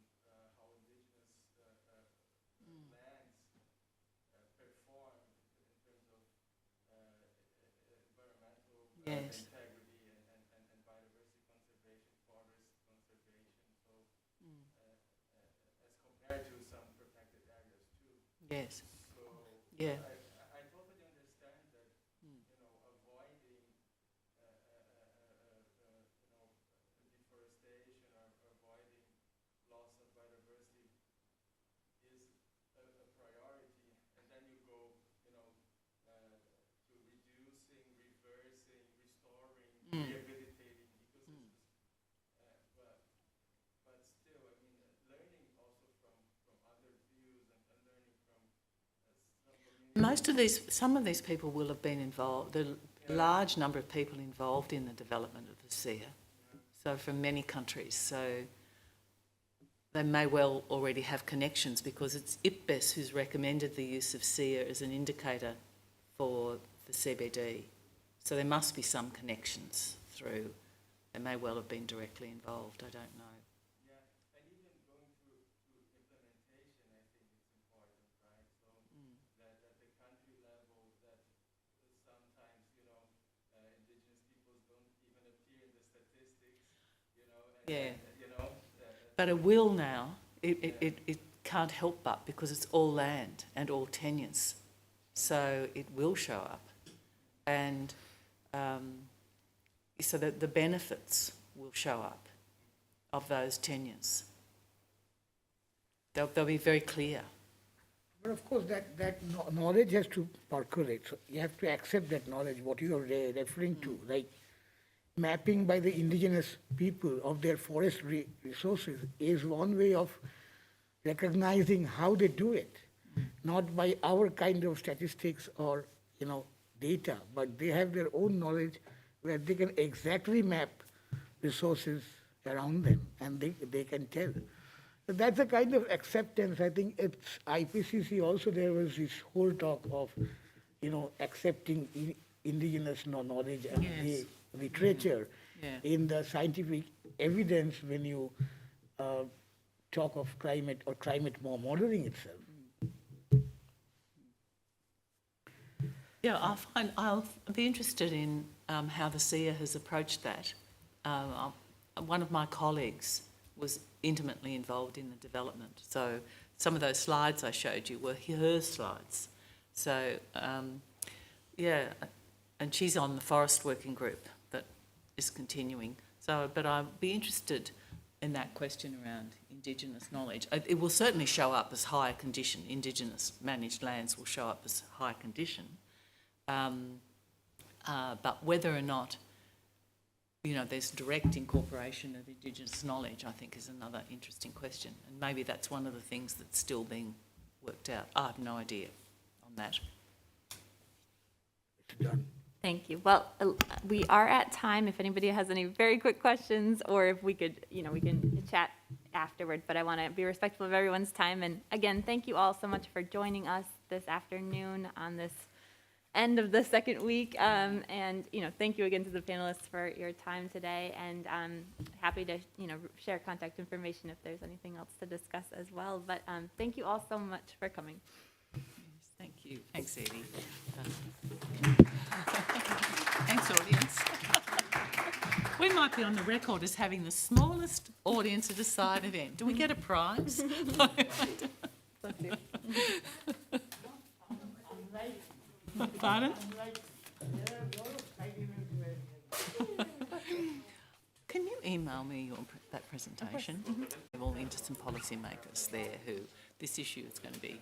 how indigenous lands perform in terms of environmental Yes. integrity and biodiversity conservation, forest conservation. So as compared to some protected areas too. Yes. So Yeah. I totally understand that avoiding deforestation or avoiding loss of biodiversity is a priority, and then you go to reducing, reversing, restoring, rehabilitating ecosystems. But still, I mean, learning also from other views and learning from some communities. Some of these people will have been involved, the large number of people involved in the development of the SEA, so from many countries. So they may well already have connections because it's IPBES who's recommended the use of SEA as an indicator for the CBD. So there must be some connections through. They may well have been directly involved, I don't know. Yeah, and even going through implementation, I think it's important, right? So that at the country level, that sometimes, indigenous peoples don't even appear in the statistics, and, Yeah. but it will now. It can't help but, because it's all land and all tenures. So it will show up. And so that the benefits will show up of those tenures. They'll be very clear. But of course, that knowledge has to percolate. So you have to accept that knowledge, what you are referring to, like mapping by the indigenous people of their forest resources is one way of recognizing how they do it, not by our kind of statistics or, data, but they have their own knowledge where they can exactly map resources around them and they can tell. So that's a kind of acceptance. I think it's IPCC also, there was this whole talk of, accepting indigenous knowledge and Yes. the literature Yeah. in the scientific evidence when you talk of climate or climate modeling itself. Yeah, I'll be interested in how the SEA has approached that. One of my colleagues was intimately involved in the development, so some of those slides I showed you were her slides. So, and she's on the forest working group that is continuing. So, but I'll be interested in that question around Indigenous knowledge. It will certainly show up as higher condition. Indigenous managed lands will show up as high condition. But whether or not, there's direct incorporation of Indigenous knowledge, I think is another interesting question. And maybe that's one of the things that's still being worked out. I have no idea on that. It's done. Thank you. Well, we are at time. If anybody has any very quick questions, or if we could, we can chat afterward, but I want to be respectful of everyone's time. And again, thank you all so much for joining us this afternoon on this end of the second week. And, thank you again to the panelists for your time today, and I'm happy to, share contact information if there's anything else to discuss as well. But thank you all so much for coming. Yes, thank you. Thanks, Edie. Thanks, audience. We might be on the record as having the smallest audience at a side event. Do we get a prize? Pardon? Can you email me that presentation. We're all into some policymakers there who this issue is going to be